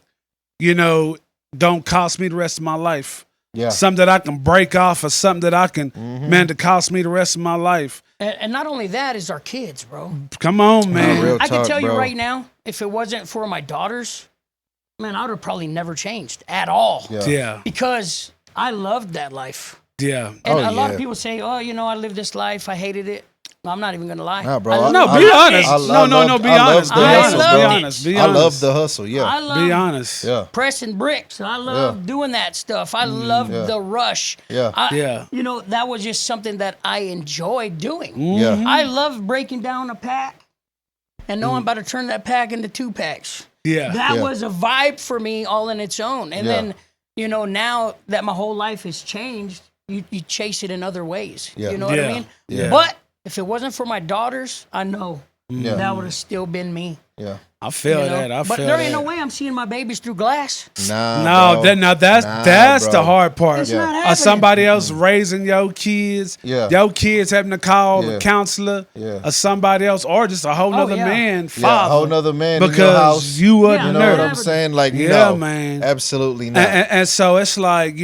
D: don't cost me the rest of my life?
C: Yeah.
D: Something that I can break off or something that I can, man, to cost me the rest of my life.
E: And not only that is our kids, bro.
D: Come on, man.
C: real
E: I can
C: talk,
E: tell you
C: bro.
E: right now, if it wasn't for my daughters, man, I would have probably never changed at all.
C: Yeah.
D: Yeah.
E: Because I loved that life.
D: Yeah.
E: And
C: Oh,
E: a lot
C: yeah.
E: of people say, oh, I lived this life. I hated it. I'm not even going to lie.
C: Nah, bro.
E: I
D: No,
E: love
D: be
E: it.
D: honest.
C: I
D: No,
C: loved-
D: be
C: I
D: honest.
C: loved
D: Be
C: the
E: I
D: honest.
C: hustle,
D: Be
E: loved
C: bro.
E: it.
D: honest. Be
C: I
D: honest.
C: love the hustle. Yeah.
E: I love
D: Be honest.
C: Yeah.
E: pressing bricks. I love doing that stuff. I love
C: Yeah.
E: the rush.
C: Yeah.
D: Yeah.
E: That was just something that I enjoyed doing.
C: Yeah.
E: I love breaking down a pack and knowing I'm about to turn that pack into 2 packs.
D: Yeah.
E: That
C: Yeah.
E: was a vibe for me all in its own. And
C: Yeah.
E: then, now that my whole life has changed, you chase it in other ways.
C: Yeah.
E: You know what
D: Yeah.
E: I mean?
D: Yeah.
E: But if it wasn't for my daughters, I know
C: Yeah.
E: that would have still been me.
C: Yeah.
D: I feel
E: you know?
D: that. I
E: but
D: feel
E: there
D: that.
E: ain't no way I'm seeing my babies through glass.
C: Nah.
D: No,
C: bro.
D: that's
C: Nah,
D: the
C: bro.
D: hard part.
E: It's
C: Yeah.
E: not happening.
D: Somebody else raising your kids,
C: Yeah.
D: your kids having to call
C: Yeah.
D: a counselor,
C: Yeah.
D: or somebody else, or just a whole nother
E: yeah.
D: man,
C: Yeah, a
D: father,
C: whole nother man in your
D: because
C: house.
D: you were
E: Yeah.
C: You know
D: nurse.
C: what I'm saying? Like,
D: Yeah,
C: no,
D: man.
C: absolutely not.
D: And so it's like,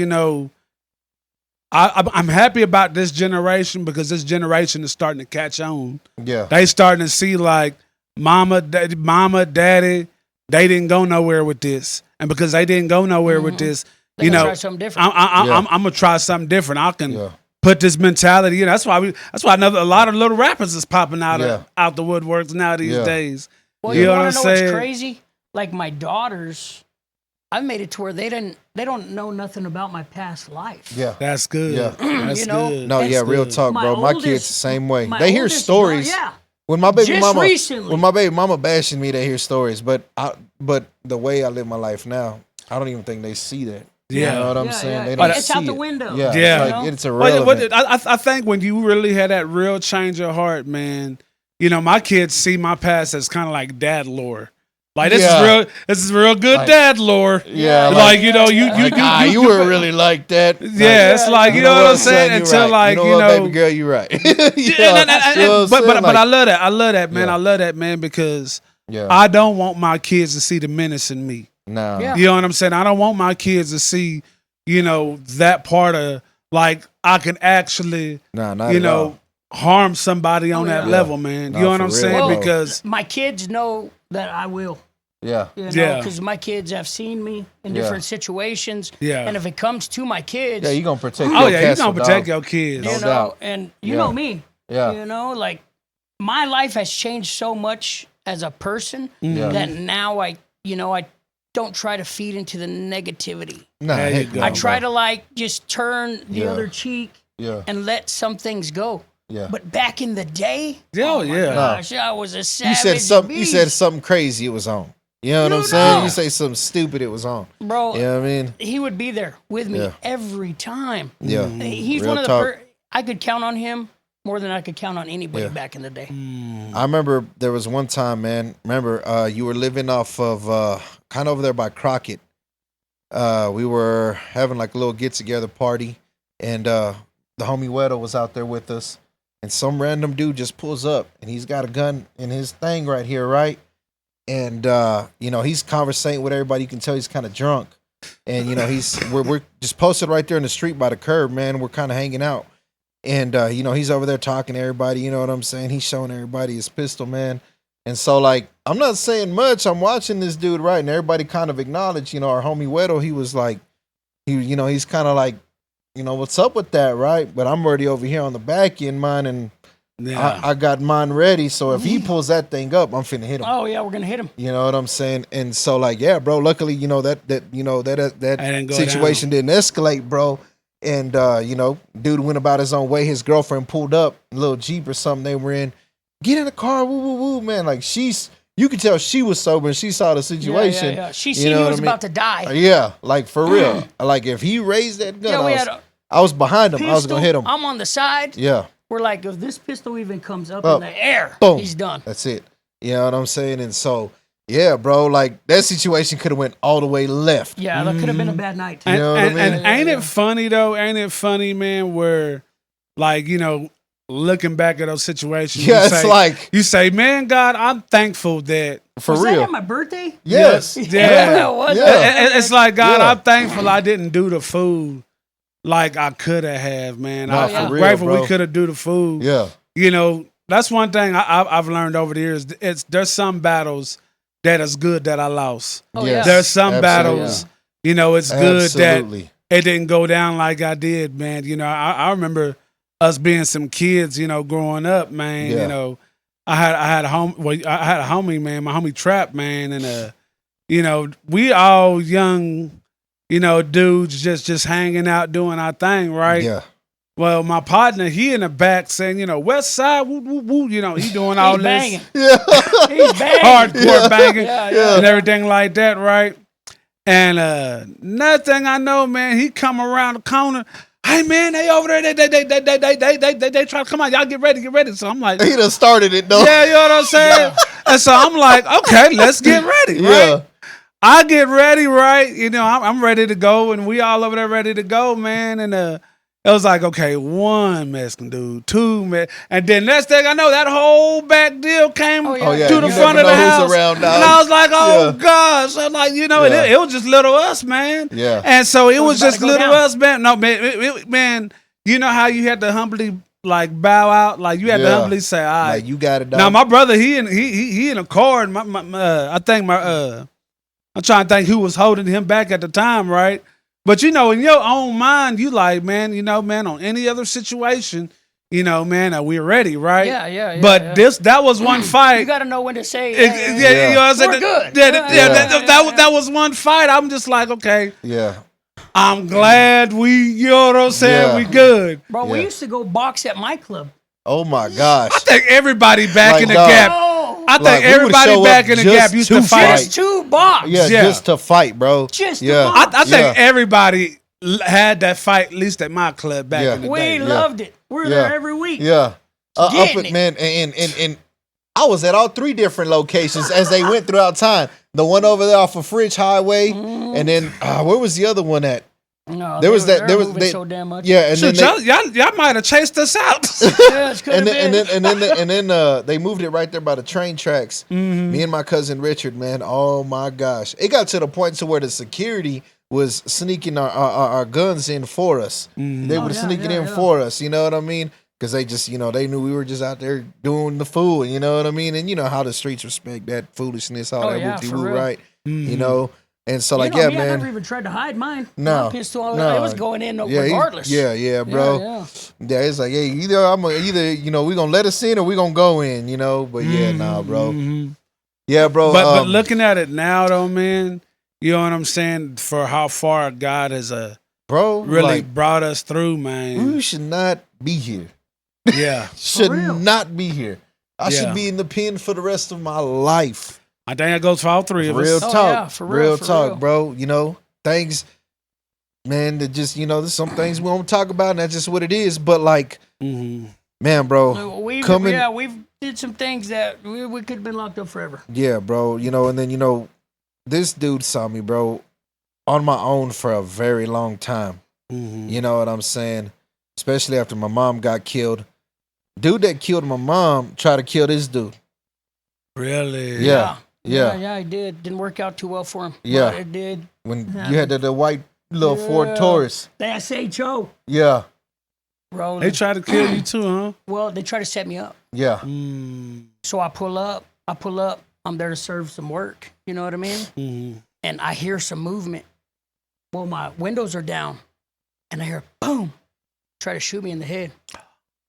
D: I'm happy about this generation because this generation is starting to catch on.
C: Yeah.
D: They starting to see like mama, daddy, they didn't go nowhere with this, and because they didn't go nowhere with this,
E: They gonna try something different.
D: I'm gonna try something different. I can
C: Yeah.
D: put this mentality. That's why a lot of little rappers is popping out
C: Yeah.
D: out the woodworks now these
C: Yeah.
D: days.
E: Well,
D: You
E: you
D: know
E: want
D: what
E: to
D: I'm
E: know what's
D: saying?
E: crazy? Like my daughters, I made it to where they don't know nothing about my past life.
C: Yeah.
D: That's good.
C: Yeah.
D: That's
E: You know?
D: good.
C: No,
E: That's
C: yeah, real
D: good.
C: talk,
E: My
C: bro. My
E: oldest-
C: kids the same way.
E: My
C: They hear
E: oldest
C: stories.
E: daughter-
C: When my baby
E: Just
C: mama,
E: recently.
C: when my baby mama bashing me, they hear stories. But the way I live my life now, I don't even think they see that.
D: Yeah.
C: You know what I'm
E: Yeah,
C: saying?
E: yeah.
C: They don't
E: It's
C: see
E: out the
C: it.
E: window.
C: Yeah,
D: Yeah.
C: It's, like, it's
D: Well,
C: irrelevant.
D: I think when you really had that real change of heart, man, my kids see my past as kind of like dad lore. Like this
C: Yeah.
D: is real good
C: Like-
D: dad lore.
C: Yeah,
D: like you
C: you were really like that.
D: Yeah, it's like you know what I'm saying.
C: son,
D: Until
C: you're right.
D: like
C: you know what, baby girl, you're right.
D: Yeah,
C: You know what I'm
D: but
C: saying?
D: I
C: Like,
D: love that. I love that, man.
C: Yeah.
D: I love that, man, because
C: yeah,
D: I don't want my kids to see the menace in me.
C: nah,
E: Yeah.
D: You know what I'm saying? I don't want my kids to see, that part of like I can actually,
C: nah, not at all.
D: harm somebody on that
E: yeah.
D: level, man.
C: Nah,
D: You know what
C: for
D: I'm
C: real,
D: saying?
C: bro.
D: Because
E: My kids know that I will.
C: Yeah,
D: Yeah.
E: Because my kids have seen me in
C: Yeah.
E: different situations.
D: Yeah.
E: And if it comes to my kids,
C: yeah, you gonna protect.
D: oh
C: your
D: yeah, you
C: castle,
D: gonna protect
C: dog.
D: your kids.
C: No
E: you know,
C: doubt.
E: and you
C: Yeah.
E: know me.
C: Yeah,
E: Like my life has changed so much as a person
C: Yeah.
E: that now I don't try to feed into the negativity.
C: nah,
D: There you
C: heck
D: go.
C: no,
E: I try
C: bro.
E: to just turn the
C: Yeah.
E: other cheek
C: Yeah,
E: and let some things go.
C: yeah.
E: But back in the day,
D: Oh, yeah.
E: gosh, I was a savage.
C: You said something. You
E: beast.
C: said something crazy. It was on. You know what I'm
E: You
C: saying?
E: know.
C: You say something stupid. It was on.
E: Bro,
C: You know what I mean?
E: he would be there with me
C: Yeah.
E: every time.
C: Yeah.
E: He's
C: Real
E: one of the
C: talk.
E: I could count on him more than I could count on anybody
C: Yeah.
E: back in the day.
C: I remember there was one time, man. Remember, you were living off of kind of over there by Crockett. We were having like a little get together party, and the homie Weddle was out there with us. And some random dude just pulls up, and he's got a gun in his thing right here, right? And he's conversating with everybody. You can tell he's kind of drunk, and we're just posted right there in the street by the curb, man. We're kind of hanging out. And, he's over there talking to everybody. You know what I'm saying? He's showing everybody his pistol, man. And so, like, I'm not saying much. I'm watching this dude, right? And everybody kind of acknowledged, our homie Weddle, he was like, he's kind of like, what's up with that, right? But I'm already over here on the back end, mine, and I got mine ready. So if he pulls that thing up, I'm finna hit him.
E: Oh yeah, we're gonna hit him.
C: You know what I'm saying? And so like, yeah, bro. Luckily, that situation didn't escalate, bro. And dude went about his own way. His girlfriend pulled up, a little Jeep or something they were in. Get in the car, woo woo woo, man. Like you could tell she was sober and she saw the situation.
E: Yeah. She seen he was about to die.
C: Yeah, like for real. Like if he raised that gun, I was behind him.
E: Pistol,
C: I was gonna hit him.
E: I'm on the side.
C: Yeah.
E: We're like, if this pistol even comes up in the air,
C: boom,
E: he's done.
C: That's it. You know what I'm saying? And so, yeah, bro, like that situation could have went all the way left.
E: Yeah, that could have been a bad night.
C: You know what I mean?
D: And ain't it funny though? Ain't it funny, man? Where, like, looking back at those situations, you say, man, God, I'm thankful that
C: was
E: that
C: real.
E: at my birthday?
C: Yes.
E: Yeah.
D: It's like, God, I'm thankful I didn't do the food like I could have, man. I'm grateful we could have do the food.
C: Yeah.
D: That's one thing I've learned over the years. There's some battles that is good that I lost.
E: Oh, yeah.
D: There's some battles, it's good that it didn't go down like I did, man. I remember us being some kids, growing up, man.
C: Yeah.
D: I had a homie, man, my homie Trap, man, and we all young, dudes just hanging out doing our thing, right?
C: Yeah.
D: Well, my partner, he in the back saying, West Side, woo, woo, woo, he doing all this
E: banging.
C: Yeah.
E: He's banging.
D: hardcore banging
E: Yeah.
D: and everything like that, right? And nothing I know, man, he come around the corner. Hey man, they over there. They try to come on. Y'all get ready. So I'm like,
C: he done started it though.
D: yeah, you know what I'm saying. Yeah. And so I'm like, okay, let's get ready, right?
C: Yeah.
D: I get ready, right? I'm ready to go, and we all over there ready to go, man. And it was like, okay, one Mexican dude, two Mexican, and then next thing I know, that whole back deal came to the front of the house, and I was like, oh gosh, so like it was just little us, man.
C: Yeah.
D: And so it was just little us, man. No, man, man, you know how you had to humbly like bow out, like you had to humbly say, all right,
C: like you got it done.
D: Now my brother, he in a car, and I think I'm trying to think who was holding him back at the time, right? But in your own mind, you like, man, man, on any other situation, man, we're ready, right?
E: Yeah.
D: But that was one fight.
E: You got to know when to say,
D: you know what I'm saying?
E: We're good.
D: That was one fight. I'm just like, okay.
C: Yeah.
D: I'm glad you know what I'm saying? We good.
E: Bro, we used to go box at my club.
C: Oh my gosh.
D: I think everybody back
C: Like,
D: in the
C: dog.
D: gap. I think everybody back in the gap used to fight.
E: Just to box.
C: Yeah, just to fight, bro.
E: Just to box.
D: I think everybody had that fight, at least at my club back in the day.
E: We loved it. We're there every week.
C: Yeah.
E: Getting
C: man, and I was at all three different locations as they went throughout time. The one over there off of Fridge Highway, and then where was the other one at?
E: No,
C: there was
E: so damn much.
C: Yeah, and
D: so
C: then
D: y'all might have chased us out.
C: and then they moved it right there by the train tracks. Mm-hmm. Me and my cousin Richard, man, oh my gosh, it got to the point to where the security was sneaking our guns in for us. Mm-hmm. They were sneaking in for us. You know what I mean? Because they just, they knew we were just out there doing the fool. You know what I mean? And you know how the streets respect that foolishness, all that whoop-de-woo, right? Mm-hmm. And so, like, man.
E: I never even tried to hide mine.
C: No.
E: My pistol, it was going in regardless.
C: Yeah, bro. Yeah, it's like, hey, either we gonna let us in or we gonna go in, But nah, bro. Mm-hmm. Yeah, bro.
D: But looking at it now, though, man, you know what I'm saying? For how far God has really brought us through, man.
C: We should not be here.
D: Yeah.
C: Should not be here. I should be in the pen for the rest of my life.
D: I think that goes for all three of us.
C: Real talk.
E: For real
C: talk, bro. Things, man, that just, there's some things we won't talk about, and that's just what it is. But, like, man, bro.
E: We did some things that we could have been locked up forever.
C: Yeah, bro. And then, this dude saw me, bro, on my own for a very long time. Mm-hmm. You know what I'm saying? Especially after my mom got killed. Dude that killed my mom tried to kill this dude.
D: Really?
C: Yeah,
E: he did. Didn't work out too well for him.
C: Yeah.
E: But it did.
C: When you had the white little Ford Taurus.
E: The SHO.
C: Yeah.
E: Rolling.
D: They tried to kill you too, huh?
E: Well, they tried to set me up.
C: Yeah.
E: So I pull up. I'm there to serve some work. You know what I mean? And I hear some movement. Well, my windows are down, and I hear boom, try to shoot me in the head.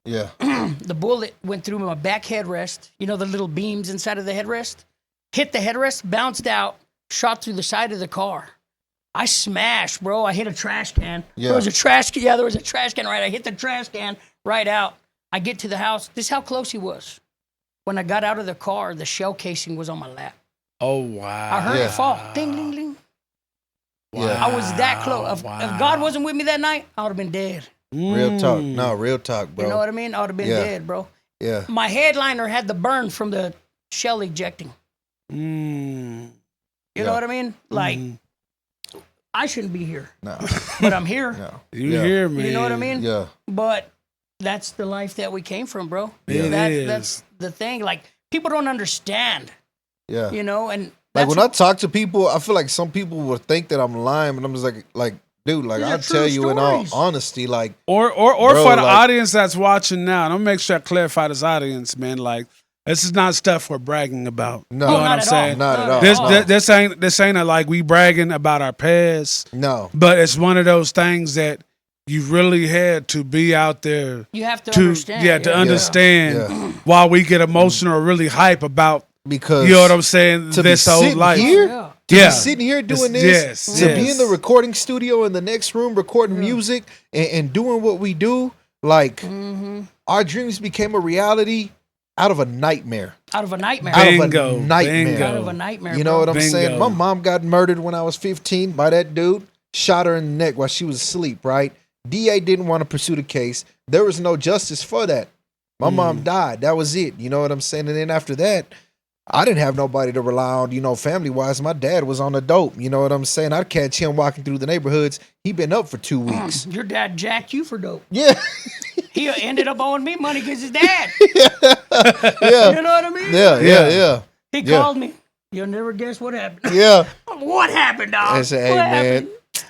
C: Yeah.
E: The bullet went through my back headrest. You know the little beams inside of the headrest? Hit the headrest, bounced out, shot through the side of the car. I smashed, bro. I hit a trash can.
C: Yeah.
E: There was a trash can. Yeah, there was a trash can right. I hit the trash can right out. I get to the house. This is how close he was. When I got out of the car, the shell casing was on my lap.
D: Oh, wow.
E: I heard it fall. Ding, ding, ding.
C: Yeah.
E: I was that close. If God wasn't with me that night, I would have been dead.
C: Real talk. No, real talk, bro.
E: You know what I mean? I would have been dead, bro.
C: Yeah.
E: My headliner had the burn from the shell ejecting.
D: Mm.
E: You know what I mean? Like, I shouldn't be here.
C: No.
E: But I'm here.
C: No.
D: You hear me?
E: You know what I mean?
C: Yeah.
E: But that's the life that we came from, bro.
D: It is.
E: That's the thing. Like, people don't understand,
C: Yeah.
E: you know? And
C: Like
E: that's
C: when I talk to people, I feel like some people will think that I'm lying, but I'm just like, dude, like
E: These are
C: I'll tell
E: true
C: you in all
E: stories.
C: honesty, like,
D: Or
C: Bro,
D: for the
C: like-
D: audience that's watching now, and I'm make sure I clarify this audience, man. Like, this is not stuff we're bragging about.
C: No.
D: You know
C: Oh,
D: what
E: not
D: I'm
E: at
D: saying?
E: all.
C: Not at all.
D: This,
C: No.
D: this ain't a, like we bragging about our past,
C: no.
D: but it's one of those things that you really had to be out there
E: you have to
D: to
E: understand.
D: to understand
C: Yeah.
D: why we get emotional or really hype about,
C: Because
D: you know what I'm saying,
C: to be
D: this whole
C: sitting
D: life.
C: here,
E: Yeah.
C: to
D: Yeah.
C: be sitting here doing
D: Yes,
C: this, to be
D: yes.
C: in the recording studio in the next room recording music and doing what we do, like our dreams became a reality out of a nightmare.
E: Out of a nightmare.
C: Out of a
D: Bingo,
C: nightmare.
D: bingo.
E: Out of a nightmare,
C: You know
E: bro.
C: what I'm
D: Bingo.
C: saying? My mom got murdered when I was 15 by that dude, shot her in the neck while she was asleep, right? DA didn't want to pursue the case. There was no justice for that. My mom died. That was it. You know what I'm saying? And then after that, I didn't have nobody to rely on, you know, family-wise. My dad was on the dope. You know what I'm saying? I'd catch him walking through the neighborhoods. He been up for 2 weeks.
E: Your dad jacked you for dope.
C: Yeah.
E: He ended up owing me money because his dad.
C: Yeah.
E: You know what I mean?
C: Yeah.
E: He
C: Yeah.
E: called me. You'll never guess what happened.
C: Yeah.
E: What happened, dog?
C: I said, hey,
E: What
C: man,
E: happened?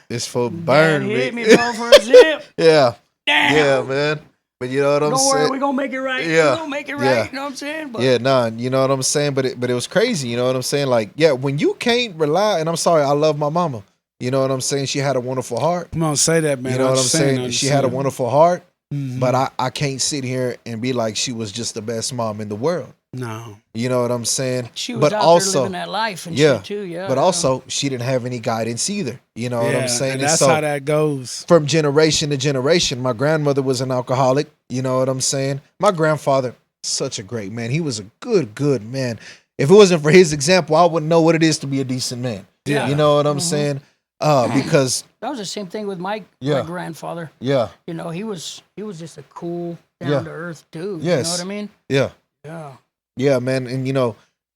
C: this fool
E: Dad
C: burned
E: hit
C: me.
E: me, bro, for a zip.
C: Yeah.
E: Damn.
C: Yeah, man. But you know what I'm
E: Don't worry,
C: saying?
E: we're gonna make it right.
C: Yeah.
E: We're gonna make it right.
C: Yeah.
E: You know what I'm saying? But
C: Yeah, nah, you know what I'm saying? But it was crazy, you know what I'm saying? Like, yeah, when you can't rely, and I'm sorry, I love my mama. You know what I'm saying? She had a wonderful heart.
D: Come on, say that, man.
C: You know what I'm saying?
D: Understand.
C: She had a wonderful heart,
D: Mhm.
C: but I can't sit here and be like she was just the best mom in the world.
D: No.
C: You know what I'm saying?
E: she was
C: but
E: out
C: also,
E: there living that life and
C: yeah,
E: shit too. Yeah.
C: but also she didn't have any guidance either. You know what
D: Yeah,
C: I'm saying?
D: and
C: And
D: that's
C: so
D: how that goes.
C: from generation to generation, my grandmother was an alcoholic. You know what I'm saying? My grandfather, such a great man. He was a good man. If it wasn't for his example, I wouldn't know what it is to be a decent man.
E: Yeah.
C: You know what I'm saying? Because
E: that was the same thing with my
C: Yeah.
E: grandfather.
C: yeah,
E: You know, he was just a cool,
C: Yeah.
E: down to earth dude.
C: Yes.
E: You know what I mean?
C: yeah.
E: Yeah.
C: Yeah, man. And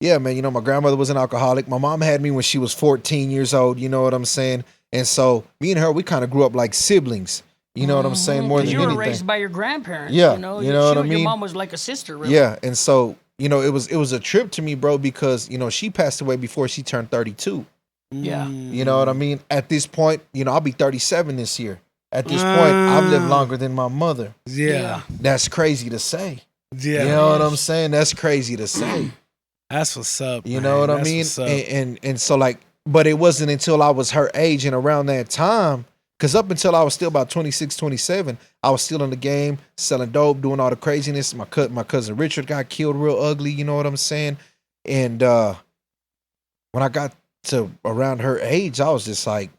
C: yeah, man, my grandmother was an alcoholic. My mom had me when she was 14 years old, you know what I'm saying? And so me and her, we kind of grew up like siblings. You know what I'm saying? More
E: 'Cause
C: than
E: you were
C: anything.
E: raised by your grandparents.
C: Yeah,
E: You know,
C: you know what I
E: Your
C: mean?
E: mom was like a sister, really.
C: Yeah, and so, it was a trip to me, bro, because, she passed away before she turned 32.
E: Yeah.
C: You know what I mean? At this point, I'll be 37 this year. At this point, I've lived longer than my mother.
D: Yeah.
C: That's crazy to say.
D: Yeah.
C: You know what I'm saying? That's crazy to say.
D: That's what's up.
C: You
D: man.
C: know what I
D: That's
C: mean?
D: what's up.
C: And so like, but it wasn't until I was her age and around that time, because up until I was still about 26, 27, I was still in the game, selling dope, doing all the craziness. My cousin Richard got killed real ugly, you know what I'm saying? And when I got to around her age, I was just like,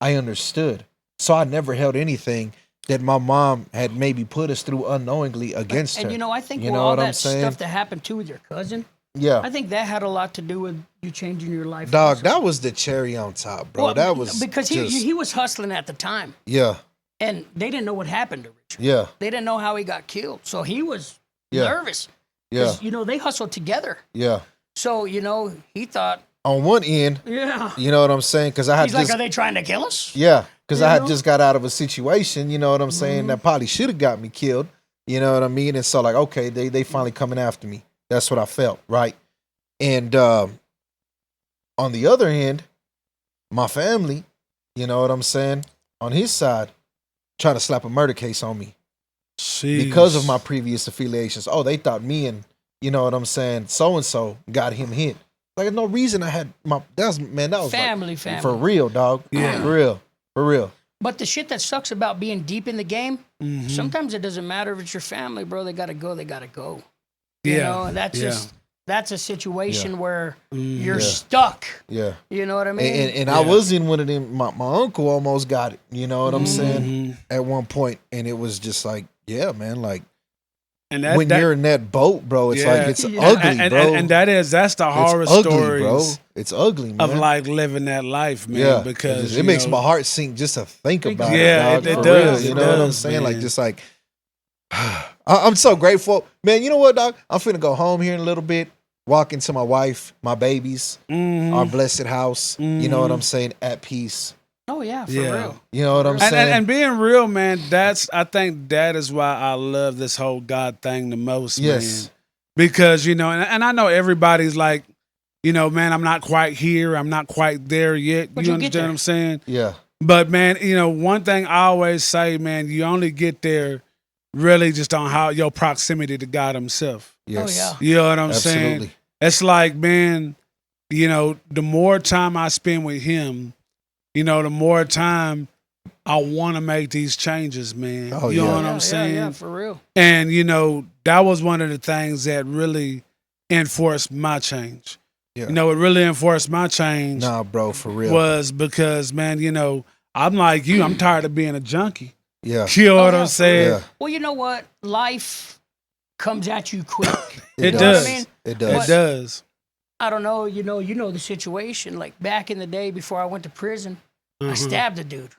C: I understood. So I never held anything that my mom had maybe put us through unknowingly against her.
E: And I think
C: You
E: with
C: know
E: all
C: what I'm
E: that
C: saying?
E: stuff that happened too with your cousin,
C: Yeah.
E: I think that had a lot to do with you changing your life.
C: Dog,
E: also.
C: that was the cherry on top, bro.
E: Well,
C: that was
E: because
C: just,
E: he was hustling at the time,
C: yeah,
E: and they didn't know what happened to Richard.
C: yeah,
E: They didn't know how he got killed, so he was
C: Yeah.
E: nervous.
C: yeah,
E: 'Cause, they hustled together.
C: yeah.
E: So he thought,
C: On one end,
E: yeah.
C: you know what I'm saying? Because I had
E: He's like,
C: just,
E: are they trying to kill us?
C: yeah, because I
E: You
C: had
E: know?
C: just got out of a situation, you know what I'm saying, that probably should have got me killed. You know what I mean? And so like, okay, they finally coming after me. That's what I felt, right? And on the other end, my family, you know what I'm saying, on his side, trying to slap a murder case on me because of my previous affiliations. Oh, they thought me and, you know what I'm saying, so-and-so got him hit. Like no reason I had that was
E: family,
C: like,
E: family.
C: for real, dog.
D: Yeah.
C: For real.
E: But the shit that sucks about being deep in the game,
D: Mm-hmm.
E: sometimes it doesn't matter if it's your family, bro. They gotta go. You
D: Yeah.
E: know, and that's a situation where you're
C: Yeah.
E: stuck.
C: Yeah.
E: You know what I mean?
C: And I was in one of them. My uncle almost got it. You know what I'm saying?
D: Mm-hmm.
C: At one point, and it was just like, yeah, man. Like
D: And
C: when you're in that boat, bro, it's like it's ugly,
D: and,
C: bro.
D: And that's the horror
C: it's ugly,
D: stories
C: bro. It's ugly, man.
D: of like living that life, man.
C: yeah,
D: Because
C: it makes my heart sink just to think about
D: Yeah,
C: it. Dog,
D: it
C: for
D: does,
C: real, you
D: it
C: know what I'm
D: does,
C: saying? Like
D: man.
C: just like I'm so grateful, man. You know what, dog? I'm finna go home here in a little bit. Walk into my wife, my babies,
D: Mhm.
C: our blessed house. You know what I'm saying? At peace.
E: Oh yeah, for
D: Yeah.
E: real.
C: You know what I'm
E: And-
C: saying?
D: And being real, man, I think that is why I love this whole God thing the most,
C: Yes.
D: man. Because, you know, and I know everybody's like, you know, man, I'm not quite here. I'm not quite there yet.
E: But
D: you
E: you'll get
D: understand
E: there.
D: what I'm saying?
C: yeah.
D: But, man, you know, one thing I always say, man, you only get there really just on how your proximity to God himself.
C: Yes.
E: yeah.
D: You know what I'm saying?
C: Absolutely.
D: It's like, man, you know, the more time I spend with him, you know, the more time I want to make these changes, man.
C: Oh,
D: you know
C: yeah.
D: what I'm saying?
E: Yeah, for real.
D: And, you know, that was one of the things that really enforced my change.
C: Yeah.
D: You know, it really enforced my change
C: Nah, bro, for real.
D: was because, man, you know, I'm like you. I'm tired of being a junkie.
C: Yeah.
D: You know what
E: yeah,
D: I'm
E: for
D: saying?
C: Yeah.
E: Well, you know what? Life comes at you quick.
D: It
E: You know
D: does.
E: what I mean?
C: It
D: It
C: does.
D: does.
E: I don't know. You know the situation. Like back in the day before I went to prison, I stabbed a dude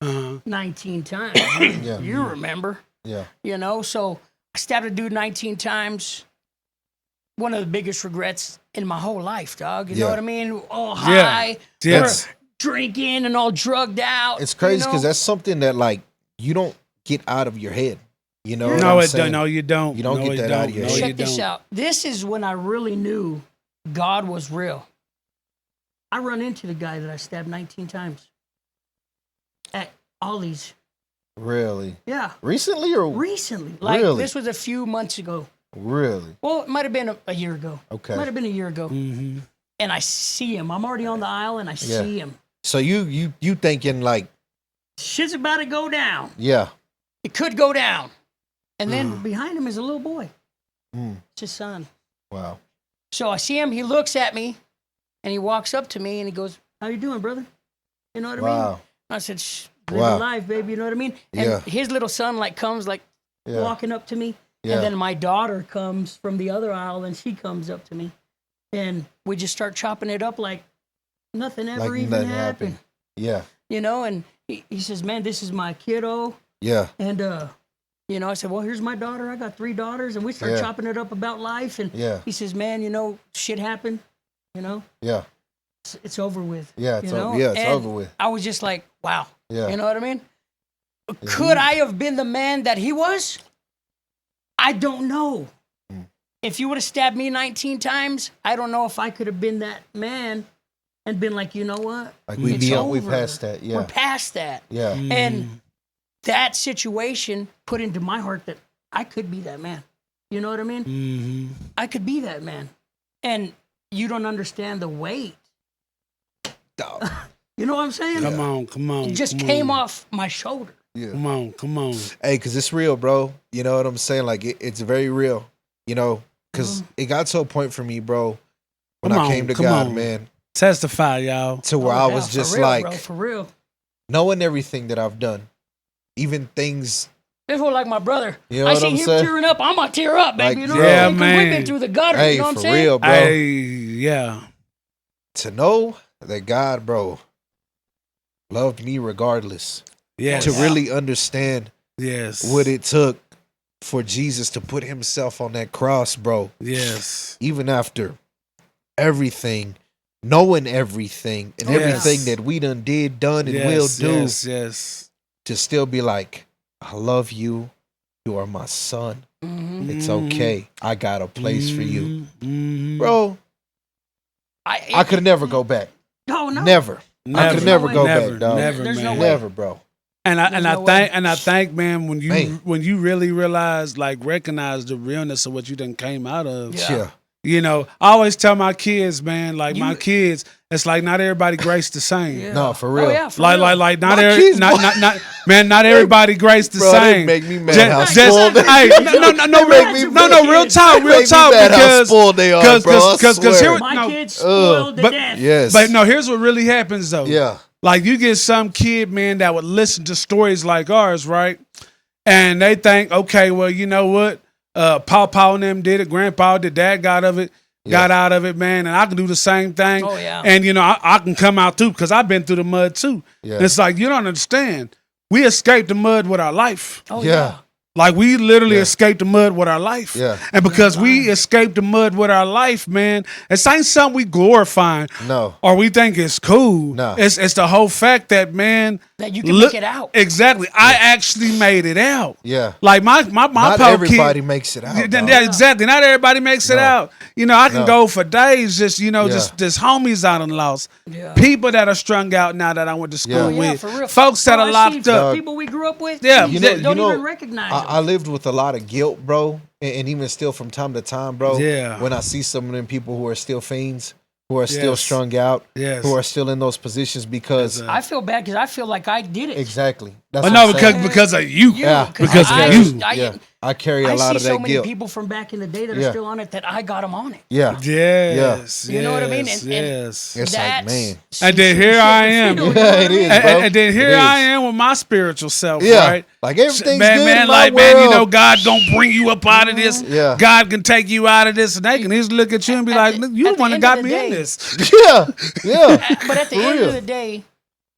D: Uh-huh.
E: 19 times.
C: Yeah.
E: You remember?
C: Yeah.
E: You know, so I stabbed a dude 19 times. One of the biggest regrets in my whole life, dog. You know
C: Yeah.
E: what I mean? All
D: Yeah.
E: high,
D: Yes.
E: drinking, and all drugged out.
C: It's crazy
E: you
C: because
E: know?
C: that's something that like you don't get out of your head. You know what
D: No,
C: I'm
D: it
C: saying?
D: don't. No, you don't.
C: You don't
D: No,
C: get
D: you
C: that out of your
D: don't.
C: head.
D: No, you
E: Check this
D: don't.
E: out. This is when I really knew God was real. I run into the guy that I stabbed 19 times at Ollie's.
C: Really?
E: Yeah,
C: Recently or
E: recently. Like
C: Really?
E: this was a few months ago.
C: really?
E: Well, it might have been a year ago.
C: Okay.
E: Might have been a year ago.
D: Mm-hmm.
E: And I see him. I'm already on the aisle and I
C: Yeah.
E: see him.
C: So you thinking like,
E: Shit's about to go down.
C: yeah.
E: It could go down. And then behind him is a little boy.
C: Mm,
E: It's his son.
C: wow.
E: So I see him. He looks at me and he walks up to me and he goes, "How you doing, brother?" You know what I mean?
C: Wow.
E: I said, "Shh, live
C: Wow.
E: your life, baby." You know what I mean? And
C: Yeah.
E: his little son like comes like
C: Yeah.
E: walking up to me.
C: Yeah.
E: And then my daughter comes from the other aisle and she comes up to me. And we just start chopping it up like nothing ever
C: Like
E: even
C: nothing
E: happened.
C: Yeah.
E: You know, and he says, "Man, this is my kiddo."
C: Yeah.
E: And you know, I said, "Well, here's my daughter. I got 3 daughters." And we start
C: Yeah.
E: chopping it up about life. And
C: Yeah.
E: he says, "Man, you know, shit happened. You know,
C: Yeah.
E: it's over with."
C: Yeah. It's
E: you know?
C: over. Yeah. It's
E: And
C: over with.
E: I was just like, wow.
C: Yeah.
E: You know what I mean? Could I have been the man that he was? I don't know.
C: Mm.
E: If you would have stabbed me 19 times, I don't know if I could have been that man and been like, you know what?
C: Like we
E: It's
C: beyond, we
E: over.
C: past that.
E: We're
C: Yeah.
E: past that.
C: Yeah.
E: And that situation put into my heart that I could be that man. You know what I mean?
D: Mm-hmm.
E: I could be that man. And you don't understand the weight.
C: Dog.
E: You know what I'm saying?
D: Come on, come on.
E: It just
D: come
E: came
D: on.
E: off my shoulder.
C: Yeah.
D: Come on, come on.
C: Hey, cause it's real, bro. You know what I'm saying? Like it's very real. You know, because it got to a point for me, bro, when
D: Come
C: I
D: on,
C: came to
D: come
C: God,
D: on.
C: man,
D: Testify, y'all.
C: to where
E: Oh,
C: I
E: yeah,
C: was
E: for
C: just
E: real,
C: like
E: bro, for real.
C: knowing everything that I've done, even things.
E: This was like my brother.
C: You know
E: I
C: what
E: see
C: I'm
E: him
C: saying?
E: tearing up. I'm gonna tear up, baby.
C: Like,
E: you know
C: yeah,
E: what I'm saying? 'Cause
D: man.
E: we've been through the gutter.
C: Hey,
E: you know what I'm
C: for
E: saying?
C: real, bro.
D: Hey, yeah.
C: To know that God, bro, loved me regardless.
D: Yes.
C: To really understand
D: Yes.
C: what it took for Jesus to put himself on that cross, bro.
D: Yes.
C: Even after everything, knowing everything and
D: Yes.
C: everything that we done done and
D: yes,
C: will do,
D: Yes, yes.
C: to still be like, I love you. You are my son.
E: Mhm.
C: It's
D: Mhm.
C: okay. I got a place for you.
D: Mhm.
C: Bro, I could never go back.
E: No, no.
C: Never. I could never go
D: never,
C: back, dog.
D: Never,
E: There's no
D: man.
E: way.
C: Never, bro.
D: And I
E: There's no way.
D: think and I think, man,
C: Man.
D: when you really realize, like, recognize the realness of what you done came out of,
E: Yeah.
C: Yeah.
D: You know, I always tell my kids, man, like my kids, it's like not everybody grace the same.
E: Yeah.
C: No, for real.
E: Oh, yeah, for
D: Like,
E: real.
D: like, not
C: My
D: every,
C: kids,
D: not,
C: boy.
D: not everybody grace the
C: Bro,
D: same.
C: they make me mad how
D: Just,
C: spoiled they
D: hey,
C: are.
D: no, real talk,
C: Make me mad how
D: because
C: spoiled they are, bro. I
D: because
C: swear.
E: My kids spoiled to
D: but-
E: death.
C: Yes.
D: but no, here's what really happens though.
C: Yeah.
D: Like you get some kid, man, that would listen to stories like ours, right? And they think, okay, well, you know what? Pawpaw and them did it, Grandpa did, Dad got out of it, man, and I can do the same thing.
E: Oh, yeah.
D: And you know, I can come out too because I've been through the mud too.
C: Yeah.
D: And it's like you don't understand. We escaped the mud with our life.
E: Oh,
C: Yeah.
D: Like we literally
C: Yeah.
D: escaped the mud with our life.
C: Yeah.
D: And because we escaped the mud with our life, man, it ain't something we glorifying
C: No.
D: or we think it's cool.
C: No.
D: It's the whole fact that, man,
E: That you can make it out.
D: Exactly. I actually made it out.
C: Yeah.
D: Like my
C: Not
D: pop
C: everybody
D: kid,
C: makes it out.
D: yeah,
C: dog.
D: exactly. Not everybody makes it
C: No.
D: out. You know, I can
C: No.
D: go for days just, you know,
C: Yeah.
D: just homies out and lost.
E: Yeah.
D: People that are strung out now that I went to school
C: Yeah.
E: Oh, yeah,
D: with.
E: for real.
D: Folks that
E: Bro,
D: are
E: I
D: locked
E: see
D: up.
E: people we grew up with.
D: Yeah.
E: you
D: You
E: don't
C: know,
E: even recognize them.
C: I lived with a lot of guilt, bro, and even still from time to time, bro.
D: Yeah.
C: When I see some of them people who are still fiends, who are still
D: Yes.
C: strung out,
D: Yes.
C: who are still in those positions because
E: I feel bad because I feel like I did it.
C: exactly. That's
D: But
C: what
D: no,
C: I'm saying.
D: because of you.
C: Yeah,
D: because
E: I,
D: of you.
C: I carry a
E: I
C: lot
E: see
C: of
E: so
C: that
E: many
C: guilt.
E: people from back in the day that are
C: Yeah.
E: still on it that I got them on it.
C: Yeah.
D: Yes.
E: You know what I mean?
D: yes,
E: And-
D: yes.
C: It's like, man.
D: And then here I am.
E: You know
C: Yeah,
E: what I
C: it
E: mean?
C: is,
D: And,
C: bro.
D: and then here
C: It
D: I
C: is.
D: am with my spiritual self,
C: Yeah.
D: right?
C: Like everything's
D: man,
C: good
D: man,
C: in my
D: like man, you
C: world.
D: know, God gonna bring you up out of this.
C: Yeah.
D: God can take you out of this, and they can just look at you and be like, "You the
E: at the
D: one that
E: end
D: got
E: of the
D: me in
E: day-
D: this."
C: Yeah. Yeah.
E: But at the
C: For
E: end
C: real.
E: of the day,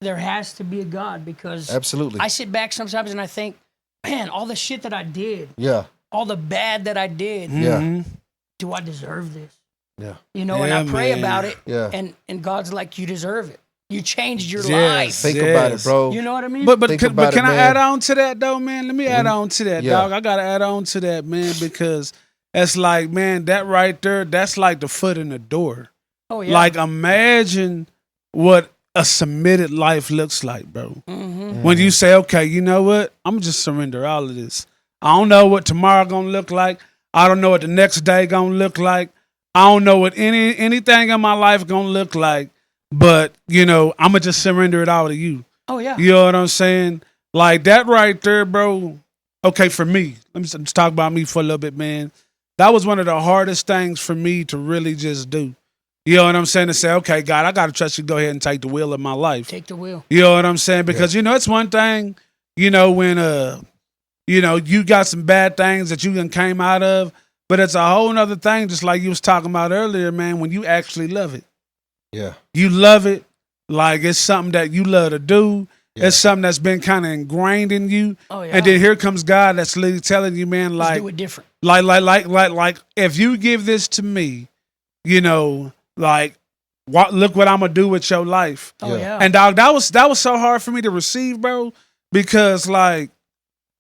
E: there has to be a God because
C: Absolutely.
E: I sit back sometimes and I think, man, all the shit that I did,
C: Yeah.
E: all the bad that I did,
C: Yeah.
D: Mhm.
E: do I deserve this?
C: Yeah.
E: You know, and
D: Yeah,
E: I pray
D: man.
E: about it,
C: Yeah.
E: and God's like, you deserve it. You changed your
D: Yes.
E: life.
C: Think about it,
D: Yes.
C: bro.
E: You know what I mean?
D: But
C: Think
D: can,
C: about
D: but can
C: it,
D: I
C: man.
D: add on to that though, man? Let me add on to that,
C: Yeah.
D: dog. I gotta add on to that, man, because it's like, man, that right there, that's like the foot in the door.
E: oh yeah,
D: Like imagine what a submitted life looks like, bro. When you say, okay, you know what? I'm just surrender all of this. I don't know what tomorrow gonna look like. I don't know what the next day gonna look like. I don't know what anything in my life gonna look like. But you know, I'ma just surrender it all to you.
E: oh yeah.
D: You know what I'm saying? Like that right there, bro. Okay, for me, let me just talk about me for a little bit, man. That was one of the hardest things for me to really just do. You know what I'm saying? To say, okay, God, I got to trust you to go ahead and take the wheel of my life.
E: Take the wheel.
D: You know what I'm saying? Because, you know, it's one thing, you know, when, you know, you got some bad things that you done came out of, but it's a whole nother thing, just like you was talking about earlier, man, when you actually love it.
C: Yeah.
D: You love it like it's something that you love to do.
C: Yeah.
D: It's something that's been kind of ingrained in you.
E: Oh yeah.
D: And then here comes God that's literally telling you, man,
E: Let's
D: like,
E: do it different.
D: like, if you give this to me, you know, like, look what I'm gonna do with your life.
E: Oh
C: Yeah.
E: yeah.
D: And dog, that was so hard for me to receive, bro, because like,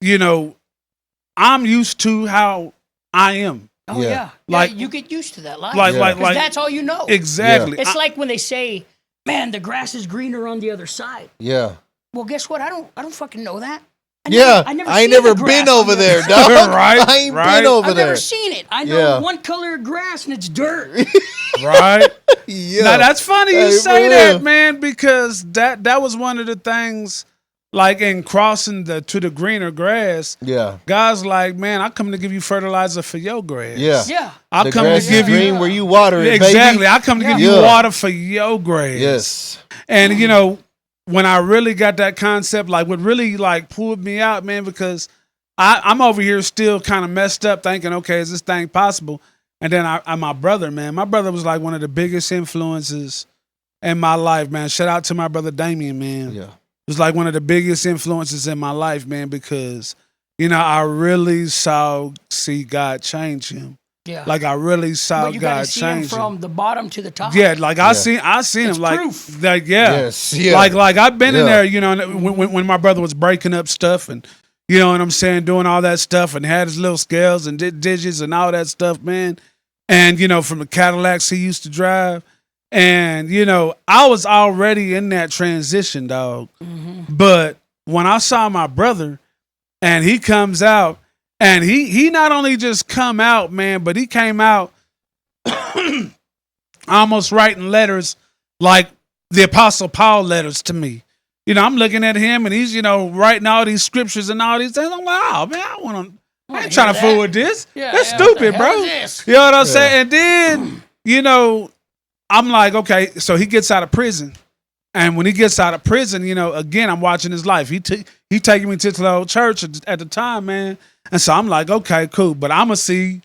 D: you know, I'm used to how I am.
E: oh
C: Yeah.
E: yeah.
D: Like-
E: yeah, you get used to that life.
D: Like,
C: Yeah.
D: like,
E: 'Cause
D: like,
E: that's all you know.
D: exactly.
E: It's like when they say, "Man, the grass is greener on the other side."
C: Yeah.
E: Well, guess what? I don't fucking know that.
C: Yeah.
E: I
C: I ain't
E: seen
C: never
E: the grass
C: been
E: on
C: over
E: the
C: there,
E: other
C: dog.
D: Right,
C: I ain't
D: right.
C: been over
E: I've
C: there.
E: never seen it. I know
C: Yeah.
E: one color of grass and it's dirt.
D: right?
C: Yeah.
D: Now that's funny you
C: Hey,
D: say
C: for
D: that,
C: real.
D: man, because that was one of the things, like in crossing to the greener grass.
C: Yeah.
D: God's like, man, I come to give you fertilizer for your grass.
C: Yeah.
E: Yeah.
D: I
C: The
D: come
C: grass
D: to give
C: is
D: you
C: green where you water it,
D: exactly.
C: baby.
D: I come to give you
C: Yeah.
D: water for your grass.
C: Yes.
D: And you know, when I really got that concept, like what really like pulled me out, man, because I'm over here still kind of messed up, thinking, okay, is this thing possible? And then my brother, man, my brother was like one of the biggest influences in my life, man. Shout out to my brother Damien, man.
C: Yeah.
D: It was like one of the biggest influences in my life, man, because you know I really see God change him.
E: Yeah.
D: Like I really saw
E: but you
D: God
E: gotta see him
D: change him.
E: from the bottom to the top.
D: Yeah, like I seen
E: It's
D: him like
E: proof.
D: like yeah.
C: Yes. Yeah.
D: Like I've been in
C: Yeah.
D: there, you know, when my brother was breaking up stuff and you know what I'm saying, doing all that stuff and had his little scales and digits and all that stuff, man. And you know, from the Cadillacs he used to drive, and you know, I was already in that transition, dog. But when I saw my brother, and he comes out, and he not only just come out, man, but he came out almost writing letters like the Apostle Paul letters to me. You know, I'm looking at him and he's, you know, writing all these scriptures and all these things. I'm like, oh man, I ain't trying to fool with this. That's stupid, bro. You know what I'm saying? And then, you know, I'm like, okay, so he gets out of prison. And when he gets out of prison, you know, again, I'm watching his life. He taking me to the old church at the time, man. And so I'm like, okay, cool. But I'm going to see,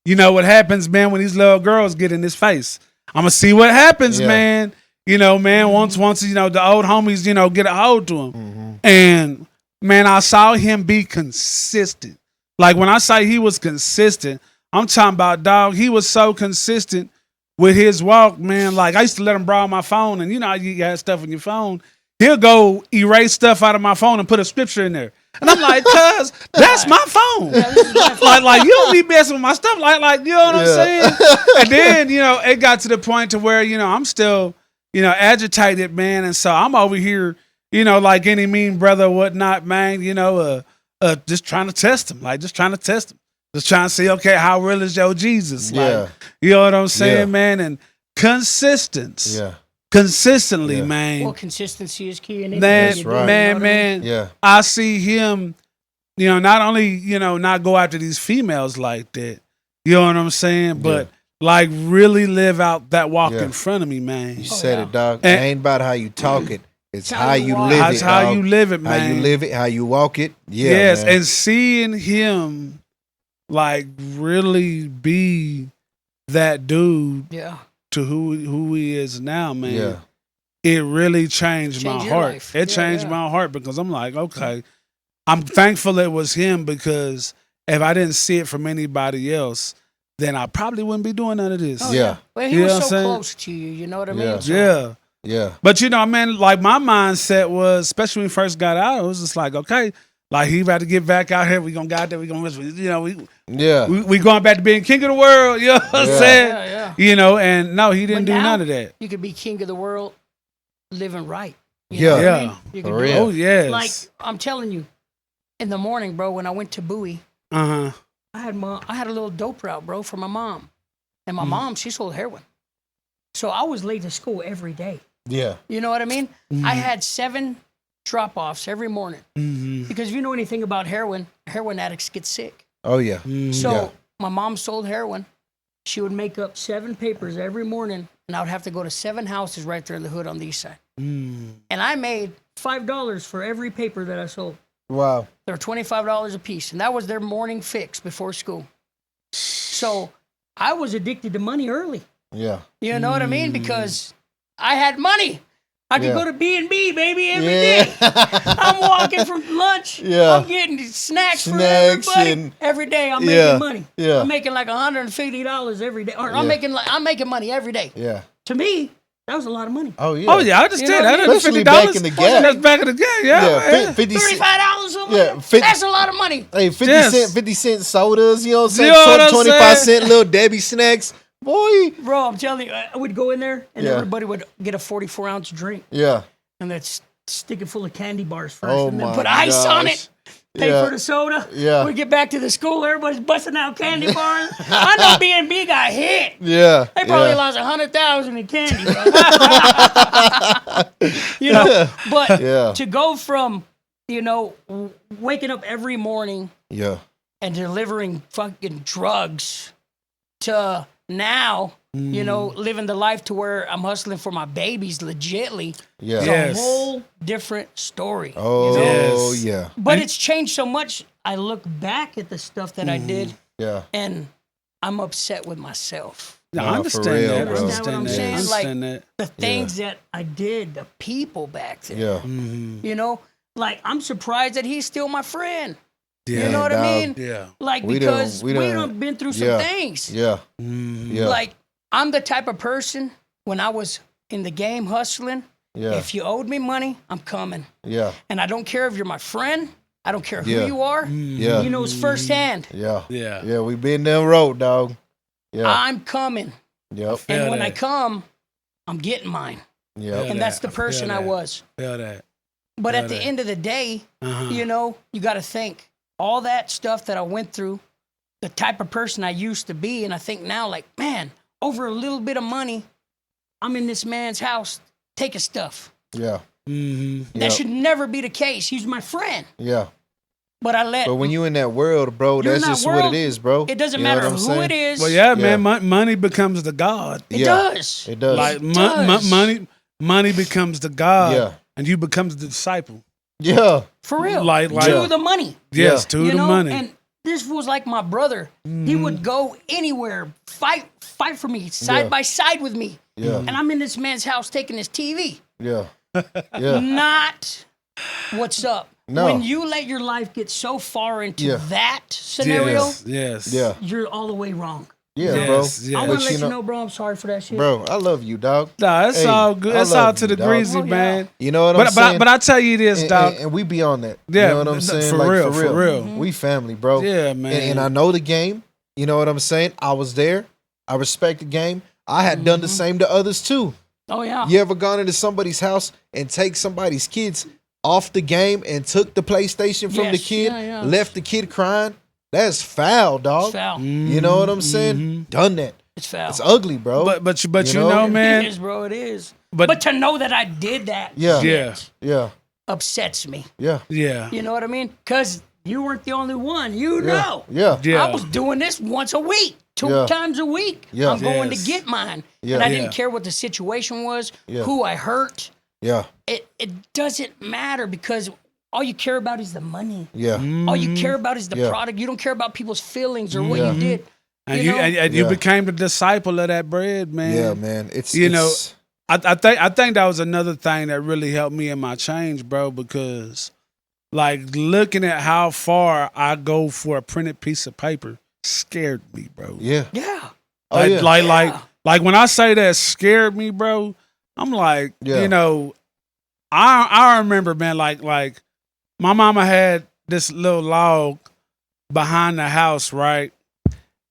D: you know, what happens, man, when these little girls get in his face. I'm going to see what happens, man. You know, man, once, you know, the old homies, you know, get a hold to him. Mm-hmm. And, man, I saw him be consistent. Like, when I say he was consistent, I'm talking about, dog, he was so consistent with his walk, man. Like, I used to let him borrow my phone, and you know, you got stuff on your phone. He'll go erase stuff out of my phone and put a scripture in there. And I'm like, cuz, that's my phone. like, you don't be messing with my stuff. Like, you know what I'm saying? And then, you know, it got to the point to where, you know, I'm still, you know, agitated, man. And so I'm over here, you know, like any mean brother or whatnot, man, you know, just trying to test him. Like, just trying to test him. Just trying to see, okay, how real is your Jesus? Like, you know what I'm saying, man? And consistency. Yeah. Consistently, man.
E: Well, consistency is key in
D: anything. Man. Yeah. I see him, you know, not only, you know, not go after these females like that, you know what I'm saying, but like really live out that walk in front of me, man.
C: You said it, dog. It ain't about how you talk it. It's how you live it.
D: That's how you live it, man.
C: How you live it, how you walk it. Yeah.
D: Yes,
C: man.
D: And seeing him like really be that dude to who he is now, man. Yeah. It really changed my heart. Life. It changed my heart because I'm like, okay, I'm thankful it was him, because if I didn't see it from anybody else, then I probably wouldn't be doing none of this.
E: Oh, yeah. Well, he was so close to you know what I mean?
D: So, yeah. But you know, man, like my mindset was, especially when we first got out, it was just like, okay, like he about to get back out here. We gonna go out there. We gonna, you know, we going back to being king of the world. You know what I'm saying? Yeah. You know, and no, he didn't do none of that.
E: You could be king of the world, living right.
C: You know
E: what I mean? You
C: For real.
D: Oh yes.
E: Like I'm telling you, in the morning, bro, when I went to Bowie, I had a little dope route, bro, for my mom, and my mom, she sold heroin, so I was late to school every day.
C: Yeah.
E: You know what I mean? I had 7 drop-offs every morning. Because if you know anything about heroin addicts get sick.
C: Oh, yeah.
E: So my mom sold heroin. She would make up 7 papers every morning, and I would have to go to 7 houses right there in the hood on the east side. And I made $5 for every paper that I sold.
C: Wow.
E: They were $25 a piece, and that was their morning fix before school. So I was addicted to money early.
C: Yeah.
E: You know what I mean? Because I had money. I could go to B&B, baby, every day. I'm walking from lunch. I'm getting snacks for everybody. Every day I'm making money. I'm making like $150 every day. Or I'm making money every day.
C: Yeah.
E: To me, that was a lot of money.
C: Oh, yeah.
D: Oh, yeah. I just did.
C: Especially back in the gap.
D: That's back in the game. Yeah.
E: $35 a month. That's a lot of money.
C: Hey, 50 cent sodas, you know what I'm saying? 25 cent little Debbie snacks. Boy.
E: Bro, I'm telling you, I would go in there and everybody would get a 44-ounce drink.
C: Yeah.
E: And that's stick it full of candy bars first. And then put ice on it. Pay for the soda. Yeah. We get back to the school, everybody's busting out candy bars. I know B&B got hit.
C: Yeah.
E: They probably lost $100,000 in candy, bro. You know, but to go from, you know, waking up every morning and delivering fucking drugs to now, you know, living the life to where I'm hustling for my babies legitly.
C: Yeah.
E: It's a whole different story.
C: Oh,
E: you know? But it's changed so much. I look back at the stuff that I did. Yeah. And I'm upset with myself.
D: No, I understand that.
E: You understand what I'm saying? Like the things that I did, the people back then.
C: Yeah.
E: You know, like I'm surprised that he's still my friend. Yeah, you know what I mean?
D: Yeah.
E: Like, because we done been through some things.
C: Yeah.
E: Like, I'm the type of person, when I was in the game hustling, if you owed me money, I'm coming.
C: Yeah.
E: And I don't care if you're my friend. I don't care who you are.
C: Yeah.
E: You know it's firsthand.
C: Yeah. Yeah. Yeah, we been down the road, dog. Yeah.
E: I'm coming.
C: Yep.
E: And when I come, I'm getting mine.
C: Yeah.
E: And that's the person I was.
D: Feel that.
E: But at the end of the day, you know, you got to think. All that stuff that I went through, the type of person I used to be, and I think now, like, man, over a little bit of money, I'm in this man's house taking stuff.
C: Yeah.
D: Mm-hmm.
E: That should never be the case. He's my friend.
C: Yeah.
E: But I let.
C: But when you in that world, bro,
E: You're in
C: that's
E: that
C: just what
E: world,
C: it is, bro.
E: it doesn't
C: You know
E: matter
C: what I'm
E: who
C: saying?
E: it is.
D: Well, yeah,
C: Yeah.
D: man, money becomes the God.
E: It
C: Yeah.
E: does.
C: It does.
D: Like
E: does.
D: money becomes the God,
C: Yeah.
D: and you becomes the disciple.
C: Yeah.
E: For real.
D: Like-
E: to the money.
D: Yes,
C: Yeah.
D: to
E: You
D: the
E: know?
D: money.
E: And this was like my brother. He would go anywhere, fight for me, side
C: Yeah.
E: by side with me.
C: Yeah.
E: And I'm in this man's house taking his TV.
C: Yeah. Yeah.
E: Not what's up.
C: No.
E: When you let your life get so far into
C: Yeah.
E: that scenario,
D: Yes.
C: Yeah.
E: you're all the way wrong.
C: Yeah,
D: Yes,
C: bro.
D: yes.
E: I want
C: But
E: to let
C: you
E: you
C: know-
E: know, bro, I'm sorry for that shit.
C: Bro, I love you, dog.
D: Nah, it's
C: Hey,
D: all good.
C: I
D: It's
C: love
D: all to
C: you,
D: the
C: dog.
D: greasy,
E: Oh, yeah.
D: man.
C: You know what I'm saying?
D: But I tell you this, dog.
C: And we be on that.
D: Yeah,
C: You know what I'm saying?
D: for
C: Like,
D: real,
C: for
D: for real.
C: We family, bro.
D: Yeah, man.
C: And I know the game. You know what I'm saying? I was there. I respect the game. I had done the same to others too.
E: Oh, yeah.
C: You ever gone into somebody's house and take somebody's kids off the game and took the PlayStation from the
E: Yes,
C: kid,
E: yeah.
C: left the kid crying? That's foul, dog.
E: It's foul.
C: You know what I'm saying? Done that.
E: It's foul.
C: It's ugly, bro.
D: But you
C: You
D: know,
C: know?
E: It
D: man.
E: is, bro. It is.
D: But-
E: But to know that I did that
C: Yeah.
D: Yeah,
C: Yeah.
E: upsets me.
C: Yeah.
D: yeah,
E: You know what I mean? Because you weren't the only one. You
C: Yeah.
E: know.
C: Yeah.
D: yeah.
E: I was doing this once a week, two
C: Yeah.
E: times a week.
C: Yeah.
E: I'm going
D: Yes.
E: to get mine.
C: Yeah.
E: And I
D: Yeah.
E: didn't care what the situation was,
C: Yeah.
E: who I hurt.
C: Yeah.
E: It doesn't matter because all you care about is the money.
C: Yeah.
E: All you care about is the
C: Yeah.
E: product. You don't care about people's feelings or what
C: Yeah.
E: you did.
D: and
E: you
D: you
E: know?
D: and you
C: Yeah.
D: became the disciple of that bread, man.
C: Yeah, man. It's
D: You know,
C: it's-
D: I think that was another thing that really helped me in my change, bro, because like looking at how far I go for a printed piece of paper scared me, bro.
C: yeah.
E: Yeah.
C: Oh,
D: Like,
C: yeah.
D: like when I say that scared me, bro, I'm like,
C: Yeah.
D: you know, I remember, man, like my mama had this little log behind the house, right?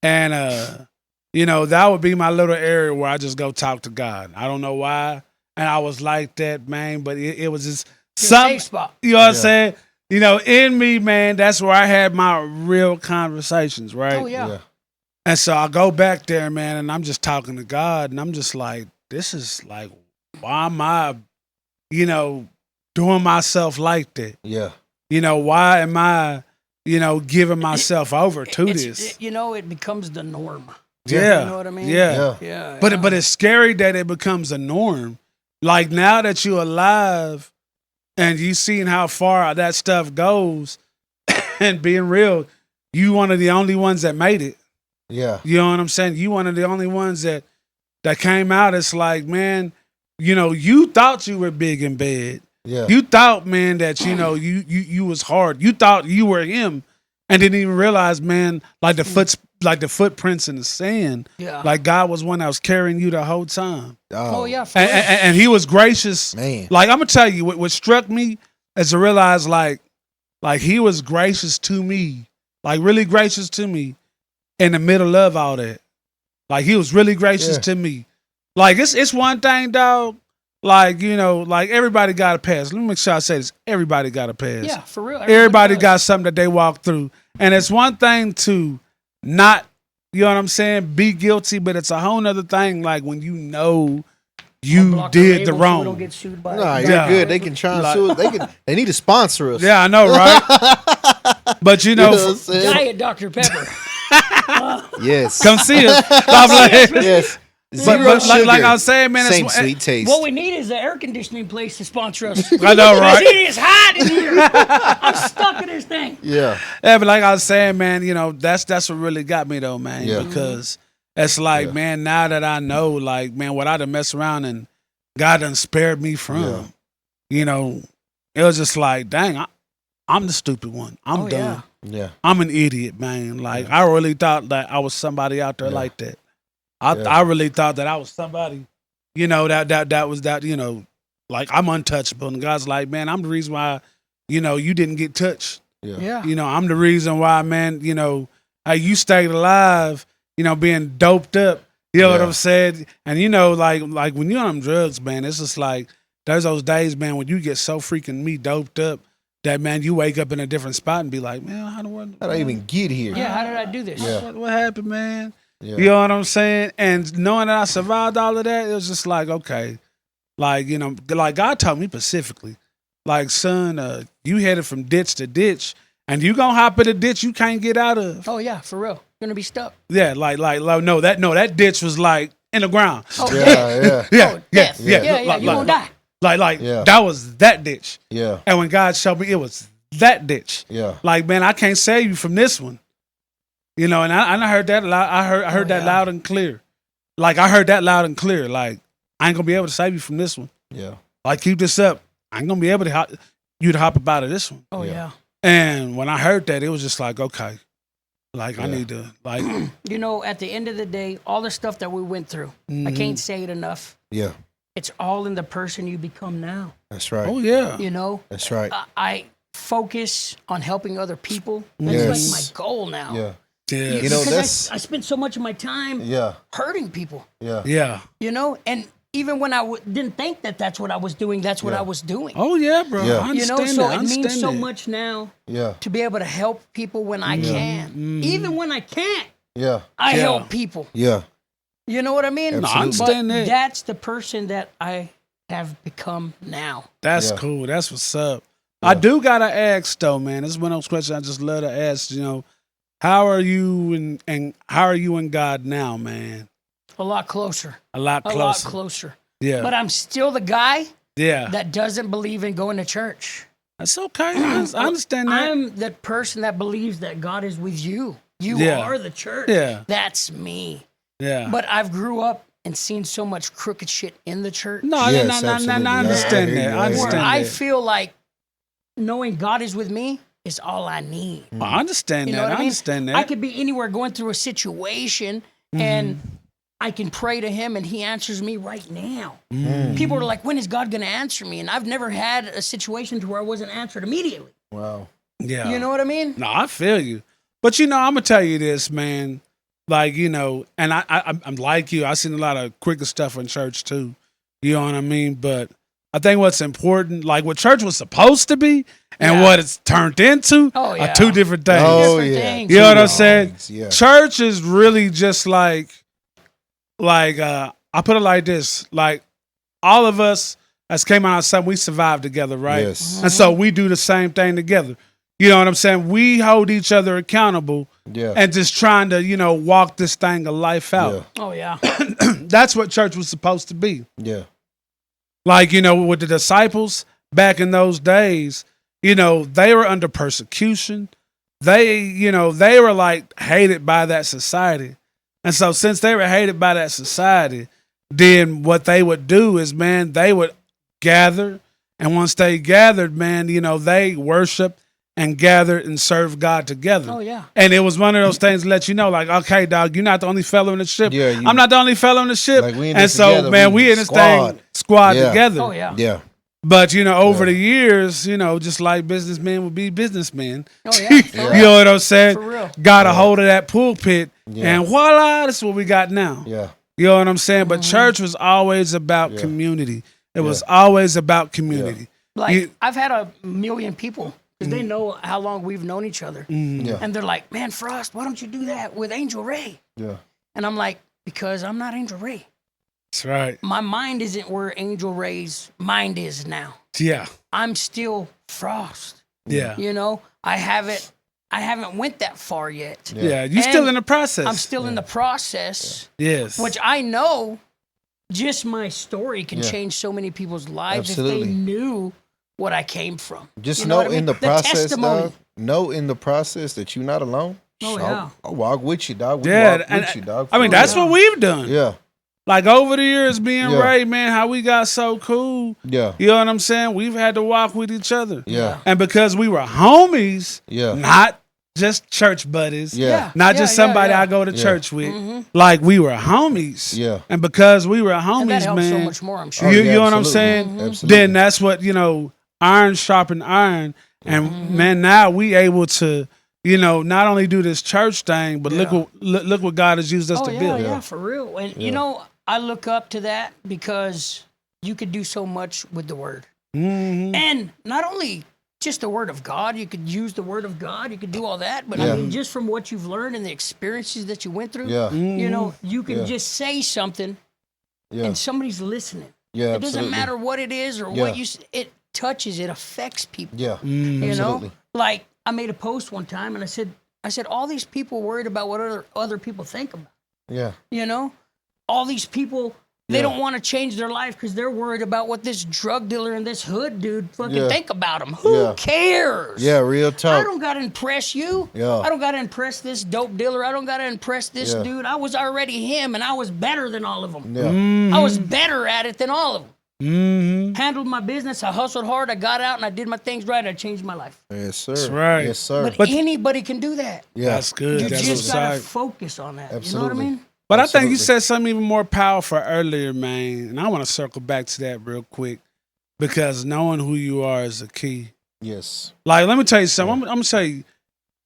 D: And you know, that would be my little area where I just go talk to God. I don't know why. And I was like that, man, but it was just
E: Your
D: something,
E: safe spot.
D: you know what I'm
C: Yeah.
D: saying? You know, in me, man, that's where I had my real conversations, right?
E: Oh, yeah.
C: Yeah.
D: And so I go back there, man, and I'm just talking to God, and I'm just like, this is like, why am I, you know, doing myself like that?
C: Yeah.
D: You know, why am I, you know, giving myself over to this?
E: You know, it becomes the norm.
D: Yeah.
E: You know what I mean?
D: Yeah.
E: Yeah.
D: But it's scary that it becomes a norm. Like now that you're alive and you seen how far that stuff goes and being real, you one of the only ones that made it.
C: Yeah.
D: You know what I'm saying? You one of the only ones that came out. It's like, man, you know, you thought you were big in bed.
C: Yeah.
D: You thought, man, that you know you was hard. You thought you were him, and didn't even realize, man, like the footprints in the sand.
E: Yeah.
D: Like God was one that was carrying you the whole time,
E: Oh, yeah. For
D: and,
E: real.
D: and He was gracious.
C: Man.
D: Like I'm gonna tell you, what struck me is to realize, like He was gracious to me, like really gracious to me, in the middle of all that. Like He was really gracious
C: Yeah.
D: to me. Like it's one thing, dog. Like, you know, like everybody got a pass. Let me make sure I say this. Everybody got a pass.
E: Yeah, for real.
D: Everybody
E: does.
D: got something that they walk through. And it's one thing to not, you know what I'm saying, be guilty, but it's a whole nother thing like when you know you
E: Block
D: did
E: label
D: the
E: so we
D: wrong.
E: don't get sued by
C: Nah,
E: it.
C: you're
D: Yeah.
C: good. They can try and
D: Like-
C: sue us. They need to sponsor us.
D: Yeah, I know, right? But you know,
C: You know what I'm saying?
E: Diet Dr. Pepper.
C: Yes.
D: come see us. I'm like-
C: Yes.
D: but
C: Zero
D: like I
C: sugar.
D: was saying, man,
C: Same
D: it's,
C: sweet taste.
E: What we need is an air conditioning place to sponsor us.
D: I know, right?
E: It is hot in here. I'm stuck in this thing.
C: Yeah.
D: Yeah, but like I was saying, man, you know, that's what really got me though, man.
C: Yeah.
D: Because it's like,
C: Yeah.
D: man, now that I know, like, man, what I done mess around and God done spared me from,
C: Yeah.
D: you know, it was just like, dang, I'm the stupid one. I'm
E: Oh,
D: dumb.
E: yeah.
C: Yeah.
D: I'm an idiot, man. Like, I really thought that I was somebody out there
C: Yeah.
D: like that.
C: Yeah.
D: I really thought that I was somebody, you know, that was that, you know, like I'm untouchable. And God's like, man, I'm the reason why, you know, you didn't get touched.
C: Yeah.
E: Yeah.
D: You know, I'm the reason why, man, you know, you stayed alive, you know, being doped up. You know what
C: Yeah.
D: I'm saying? And, you know, like when you're on them drugs, man, it's just like, there's those days, man, when you get so freaking doped up that, man, you wake up in a different spot and be like, man, how the world?
C: How did I even get here?
E: Yeah, how did I do this?
C: Yeah.
D: What happened, man?
C: Yeah.
D: You know what I'm saying? And knowing that I survived all of that, it was just like, okay. Like, you know, like God told me specifically, like, son, you headed from ditch to ditch, and you gonna hop in a ditch you can't get out of.
E: Oh yeah, for real. You're gonna be stuck.
D: Yeah, like no, that ditch was like in the ground.
E: Oh
C: Yeah.
D: Yeah,
E: Oh, death.
C: yeah.
E: Yeah,
D: Like-
E: you're gonna die.
C: Yeah.
D: that was that ditch.
C: Yeah.
D: And when God showed me it was that ditch,
C: Yeah.
D: like, man, I can't save you from this one. You know, and I heard that loud. I heard that loud and clear. Like, I heard that loud and clear. Like, I ain't gonna be able to save you from this one.
C: Yeah.
D: Like, keep this up. I ain't gonna be able to hop up out of this one.
E: Oh
C: Yeah.
E: yeah.
D: And when I heard that, it was just like, okay, like, I
C: Yeah.
D: need to, like,
E: You know, at the end of the day, all the stuff that we went through, I can't say it enough.
C: Yeah.
E: It's all in the person you become now.
C: That's right.
D: oh yeah,
E: You know,
C: That's right.
E: I focus on helping other people. That's
C: Yes.
E: like my goal now.
C: Yeah.
D: yeah,
C: You know,
E: Because
C: that's
E: I spend so much of my time
C: yeah.
E: hurting people.
C: Yeah.
D: yeah.
E: You know, and even when I didn't think that that's what I was doing, that's what
C: Yeah.
E: I was doing.
D: Oh yeah, bro.
C: Yeah.
D: I
E: You
D: understand
E: know, so
D: that. I
E: it means
D: understand
E: so
D: that.
E: much now
C: Yeah.
E: to be able to help people when I can. Even when I can't,
C: Yeah.
E: I
D: Yeah.
E: help people.
C: Yeah.
E: You know what I mean?
D: No, I
C: Absolutely.
D: understand
E: But
D: that.
E: that's the person that I have become now.
D: That's
C: Yeah.
D: cool. That's what's up. I do gotta ask though, man. This is one of those questions I just love to ask. You know, how are you and how are you and God now, man?
E: A lot closer.
D: A lot
E: A
D: closer.
E: lot closer.
D: Yeah,
E: But I'm still the guy
D: yeah.
E: that doesn't believe in going to church.
D: That's okay. I understand that.
E: I'm the person that believes that God is with you. You
D: Yeah.
E: are the church.
D: Yeah.
E: That's me.
D: Yeah.
E: But I've grew up and seen so much crooked shit in the church.
D: no,
C: Yes,
D: no,
C: absolutely.
D: I
C: I
D: understand
C: hear
D: that.
C: you.
D: I
C: I hear
E: Where
D: understand
E: I
D: that.
E: feel like knowing God is with me is all I need.
D: I understand
E: You know
D: that.
E: what
D: I
E: I mean?
D: understand that.
E: I could be anywhere going through a situation and I can pray to him and he answers me right now. People are like, when is God going to answer me? And I've never had a situation to where I wasn't answered immediately.
C: Wow.
D: yeah.
E: You know what I mean?
D: No, I feel you. But you know, I'm gonna tell you this, man. Like, you know, and I'm like you. I seen a lot of quicker stuff in church too. You know what I mean? But I think what's important, like what church was supposed to be and
E: Yeah.
D: what it's turned into,
E: Oh, yeah.
D: are two different things.
C: Oh
E: Different
C: yeah.
E: things.
D: You know what I'm
C: Two
D: saying?
C: things, Yeah.
D: Church is really just like I put it like this: like all of us as came out of something, we survived together, right?
C: Yes.
D: And so we do the same thing together. You know what I'm saying? We hold each other accountable
C: Yeah.
D: and just trying to, you know, walk this thing of life out.
E: Oh, yeah.
D: That's what church was supposed to be.
C: Yeah.
D: Like, you know, with the disciples back in those days, you know, they were under persecution. They were like hated by that society. And so since they were hated by that society, then what they would do is, man, they would gather. And once they gathered, man, you know, they worshiped and gathered and served God together.
E: Oh, yeah.
D: And it was one of those things to let you know, like, okay, dog, you're not the only fellow in the ship.
C: Yeah, you-
D: I'm not the only fellow in the ship.
C: Like, we in
D: and
C: this
D: so,
C: together,
D: man,
C: we
D: we in this
C: squad.
D: thing squad
C: Yeah.
D: together.
E: Oh, yeah.
C: Yeah.
D: But, you know, over the years, you know, just like businessmen would be businessmen.
E: Oh, yeah. For
D: You
E: real.
D: know what I'm saying?
E: For real.
D: Got a hold of that pulpit,
C: Yeah.
D: and voila, that's what we got now.
C: Yeah.
D: You know what I'm saying? But
E: Mm-hmm.
D: church was always about
C: Yeah.
D: community. It was always about community.
E: Like,
D: You-
E: I've had a million people because they know how long we've known each other.
C: Yeah.
E: And they're like, man, Frost, why don't you do that with Angel Ray?
C: Yeah.
E: And I'm like, because I'm not Angel Ray.
D: That's right.
E: My mind isn't where Angel Ray's mind is now.
D: Yeah.
E: I'm still Frost.
D: Yeah.
E: You know, I haven't went that far yet.
D: Yeah. You're still
E: And
D: in the process.
E: I'm still in the process,
D: Yes.
E: which I know just my story can
C: Yeah.
E: change so many people's lives if
C: Absolutely.
E: they knew what I came from.
C: Just
E: You
C: know
E: what I mean?
C: in the process,
E: testimony.
C: dog. Know in the process that you're not alone.
E: Oh,
C: So
E: yeah.
C: I'll walk with you, dog. We
D: Yeah.
C: walk
D: And,
C: with you, dog.
D: I mean,
C: for
D: that's
C: real.
D: what we've done.
C: Yeah.
D: Like over the years being
C: Yeah.
D: Ray, man, how we got so cool.
C: Yeah.
D: You know what I'm saying? We've had to walk with each other.
C: Yeah.
D: And because we were homies,
C: Yeah.
D: not just church buddies,
C: Yeah.
D: not just somebody
E: yeah.
D: I go to
C: Yeah.
D: church with, like we were homies.
C: Yeah.
D: And because we were homies,
E: And that helps so
D: man,
E: much more, I'm
C: Oh,
E: sure.
D: you
C: yeah,
D: know what I'm
C: absolutely.
D: saying?
C: Absolutely.
D: Then that's what, you know, iron sharpened iron. And man, now we able to, you know, not only do this church thing, but look what God has used us
E: Oh,
D: to
E: yeah,
D: build.
E: yeah, for real. And, you know, I look up to that because you could do so much with the word.
D: Mm-hmm.
E: And not only just the word of God. You could use the word of God. You could do all that. But
C: Yeah.
E: I mean, just from what you've learned and the experiences that you went through,
C: Yeah.
E: you know, you can
C: Yeah.
E: just say something
C: Yeah.
E: and somebody's listening.
C: Yeah.
E: It doesn't
C: absolutely.
E: matter what it is or
C: Yeah.
E: what it touches, it affects people.
C: Yeah.
E: You know,
C: Absolutely.
E: like I made a post one time and I said, all these people worried about what other people think about.
C: Yeah.
E: You know, all these people, they
C: Yeah.
E: don't want to change their life because they're worried about what this drug dealer and this hood dude fucking
C: Yeah.
E: think about them. Who
C: Yeah.
E: cares?
C: Yeah. Real
E: I
C: talk.
E: don't got to impress you.
C: Yeah.
E: I don't got to impress this dope dealer. I don't got to impress this
C: Yeah.
E: dude. I was already him and I was better than all of them.
C: Yeah.
E: I was better at it than all of them.
D: Mm-hmm.
E: Handled my business. I hustled hard. I got out and I did my things right. I changed my life.
C: Yes, sir.
D: That's right.
C: Yes, sir.
E: But anybody can do that.
C: yeah.
D: That's good.
E: You
D: That's
E: just
D: what's
E: gotta
D: right.
E: focus on that. You know
C: Absolutely.
E: what I mean?
D: But I think you
C: Absolutely.
D: said something even more powerful earlier, man. And I want to circle back to that real quick because knowing who you are is a key.
C: Yes.
D: Like, let me tell you something. I'm going to tell you,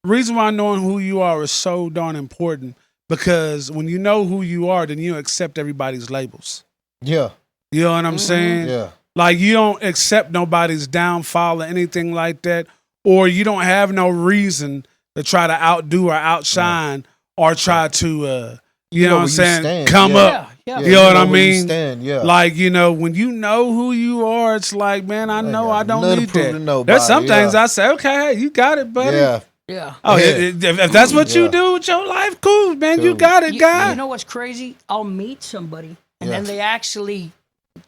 D: reason why knowing who you are is so darn important because when you know who you are, then you accept everybody's labels.
C: Yeah.
D: You know what I'm saying?
C: Yeah.
D: Like, you don't accept nobody's downfall or anything like that, or you don't have no reason to try to outdo or outshine or try to, you know what I'm
C: where you
D: saying,
C: stand,
D: come
C: yeah.
D: up.
E: Yeah.
D: You know what I
C: where you
D: mean?
C: Stand. Yeah.
D: Like, you know, when you know who you are, it's like, man, I know
C: got
D: I don't
C: nothing
D: need
C: to prove
D: that.
C: to nobody,
D: There's some things
C: yeah.
D: I say, okay, hey, you got it, buddy.
C: yeah.
E: Yeah.
D: Oh,
C: Yeah.
D: if that's what you
C: Yeah.
D: do with your life, cool, man. You
C: Cool.
D: got it, guy.
E: You know what's crazy? I'll meet somebody and
C: Yeah.
E: then they actually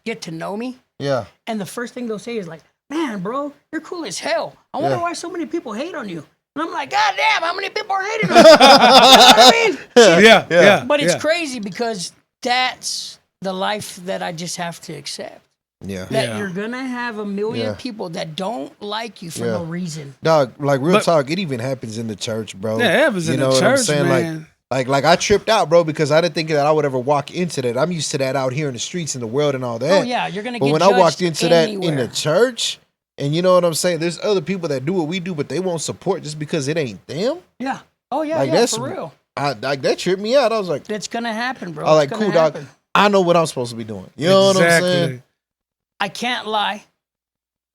E: get to know me.
C: Yeah.
E: And the first thing they'll say is like, man, bro, you're cool as hell. I wonder
C: Yeah.
E: why so many people hate on you. And I'm like, God damn, how many people are hating on you? You know what I mean?
D: yeah.
E: But it's
D: yeah.
E: crazy because that's the life that I just have to accept.
C: Yeah.
E: That
D: Yeah.
E: you're going to have a million
C: Yeah.
E: people that don't like you for
C: Yeah.
E: no reason.
C: Dog, like real
D: But-
C: talk, it even happens in the church, bro.
D: Yeah, it happens
C: You
D: in
C: know
D: the
C: what I'm
D: church,
C: saying?
D: man.
C: Like I tripped out, bro, because I didn't think that I would ever walk into that. I'm used to that out here in the streets in the world and all that.
E: Oh, yeah, you're going to
C: But
E: get
C: when
E: judged
C: I walked into that in
E: anywhere.
C: the church, and you know what I'm saying, there's other people that do what we do, but they won't support just because it ain't them.
E: Yeah. Oh, yeah,
C: Like,
E: yeah,
C: that's-
E: for real.
C: Like that tripped me out. I was like,
E: That's going to happen, bro.
C: I was like,
E: It's gonna
C: cool, dog.
E: happen.
C: I know what I'm supposed to be doing. You know what I'm saying?
E: I can't lie.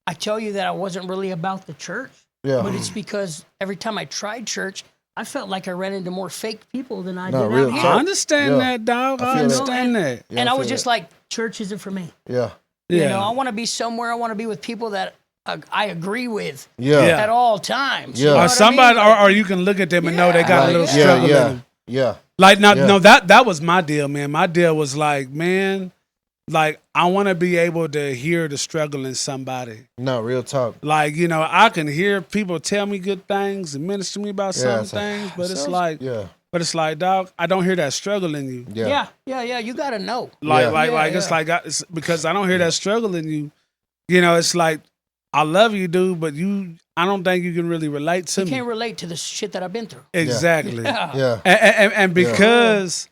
E: I tell you that I wasn't really about the church,
C: Yeah.
E: but it's because every time I tried church, I felt like I ran into more fake people than I
C: No,
E: did
C: real
E: out
D: I
E: here.
C: talk.
D: understand
C: Yeah.
D: that, dog.
C: I
D: I,
C: feel that.
D: understand that.
C: Yeah,
E: And I was
C: feel
E: just
C: that.
E: like, church isn't for me.
C: Yeah.
D: Yeah.
E: You know, I want to be somewhere. I want to be with people that I agree with
C: Yeah.
D: Yeah.
E: at all times.
C: Yeah.
E: You know
D: Or
E: what
D: somebody,
E: I mean?
D: or you can look at them and know they got a
E: Like,
D: little
E: yeah,
D: struggle in
C: yeah.
D: them.
C: Yeah.
D: Like, now,
C: Yeah.
D: no, that was my deal, man. My deal was like, man, like, I want to be able to hear the struggle in somebody.
C: No, real talk.
D: Like, you know, I can hear people tell me good things and minister to me about
C: Yeah,
D: some
C: it's like,
D: things, but it's
C: sounds-
D: like,
C: yeah.
D: dog, I don't hear that struggle in you.
C: Yeah.
E: Yeah. You got to know.
D: Like,
C: Yeah.
D: like, it's
E: Yeah.
D: like, it's because I don't hear that struggle in you. You know, it's like, I love you, dude, but I don't think you can really relate to
E: You
D: me.
E: can't relate to the shit that I've been through.
D: Exactly.
E: Yeah.
C: Yeah.
D: And because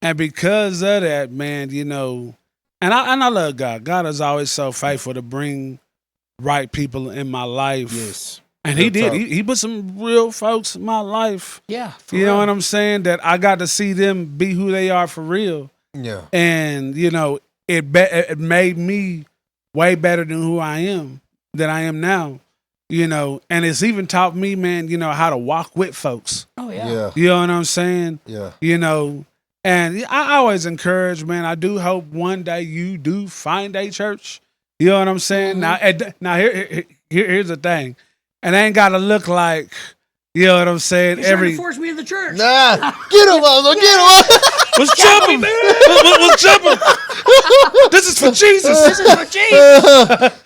D: of that, man, you know, and I love God. God is always so faithful to bring right people in my life.
C: Yes.
D: And he
C: Real
D: did.
C: talk.
D: He put some real folks in my life.
E: Yeah. For
D: You know
E: real.
D: what I'm saying? That I got to see them be who they are for real.
C: Yeah.
D: And, you know, it made me way better than who I am, than I am now. You know, and it's even taught me, man, you know, how to walk with folks.
E: Oh, yeah.
C: Yeah.
D: You know what I'm saying?
C: Yeah.
D: You know, and I always encourage, man, I do hope one day you do find a church. You know what I'm saying? Now here's the thing. And it ain't got to look like, you know what I'm saying?
E: You're trying to force me to the church.
C: Nah. Get him, Aldo. Get him.
D: What's jumping? What's jumping? This is for Jesus.
E: This is for Jesus.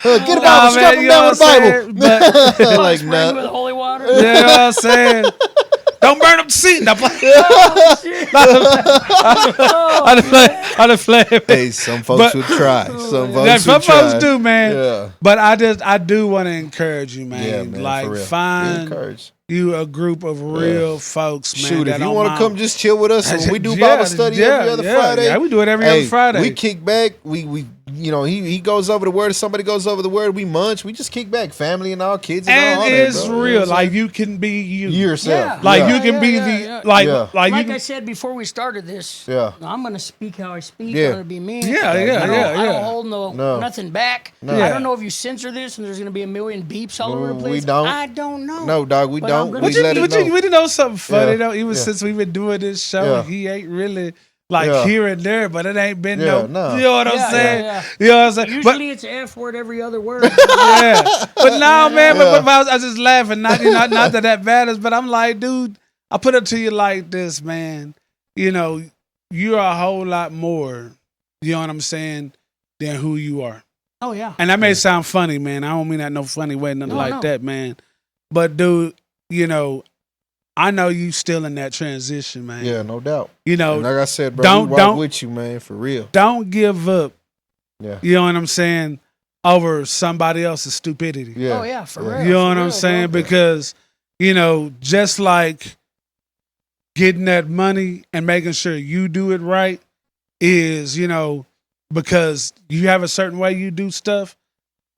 C: Get him
D: Nah,
C: out. Strap
D: man,
C: him
D: you know
C: down with the
D: what I'm
C: Bible.
D: saying?
C: Like,
E: Spray me
C: nah.
E: with holy water.
D: You know what I'm saying? Don't burn up the seat. Now,
E: Oh, shit.
D: I done played.
C: Hey, some folks would try. Some folks
D: Some
C: would
D: folks
C: try.
D: do, man.
C: Yeah.
D: But I do want to encourage you, man.
C: Yeah, man.
D: Like,
C: for real. Be
D: find
C: encouraged.
D: you a group of real folks, man.
C: Shoot,
D: that
C: if you
D: don't
C: want to
D: mind.
C: come just chill with us, when we do
D: Yeah,
C: Bible study
D: yeah,
C: every other
D: yeah,
C: Friday.
D: yeah, we do it every other Friday.
C: We kick back. We you know, he goes over the word. If somebody goes over the word, we munch. We just kick back, family and all, kids and all that,
D: it's
C: bro.
D: real.
C: You know what I'm
D: Like
C: saying?
D: you can be you.
C: Yourself.
D: Like
C: yeah.
D: you can be like
C: Yeah.
D: like
E: Like
D: you.
E: I said before we started this,
C: Yeah.
E: I'm gonna speak how I speak.
C: Yeah.
E: I'm gonna be me.
D: Yeah,
E: I don't hold
C: No.
E: nothing back.
C: No.
E: I don't know if you censor this and there's gonna be a million beeps all over the
C: We
E: place.
C: don't.
E: I don't know.
C: No, dog, we
E: But
C: don't.
E: I'm gonna
C: We
E: speak.
C: let it know.
D: We know something funny
C: Yeah.
D: though. Even
C: Yeah.
D: since we've been doing this show,
C: Yeah.
D: he ain't really like
C: Yeah.
D: here and there, but it ain't been
C: Yeah,
D: no.
C: no.
D: You know what I'm
E: Yeah,
D: saying?
E: yeah.
D: You know what I'm saying?
E: Usually it's an F word every other word.
D: Yeah, but now, man,
C: Yeah.
D: but I was just laughing. Not that matters, but I'm like, dude, I put it to you like this, man. You know, you're a whole lot more. You know what I'm saying? Than who you are.
E: Oh yeah.
D: And that may sound funny, man. I don't mean that in no funny way, nothing like that, man. But dude, you know, I know you still in that transition, man.
C: Yeah, no doubt.
D: You know,
C: And like I said, bro,
D: don't-
C: we rock with you, man, for real.
D: don't give up.
C: Yeah.
D: You know what I'm saying? Over somebody else's stupidity.
C: Yeah.
E: Oh yeah, for
C: Yeah.
E: real.
D: You know
E: for
D: what I'm
E: real,
D: saying?
E: bro.
D: Because, you know, just like getting that money and making sure you do it right is, you know, because you have a certain way you do stuff,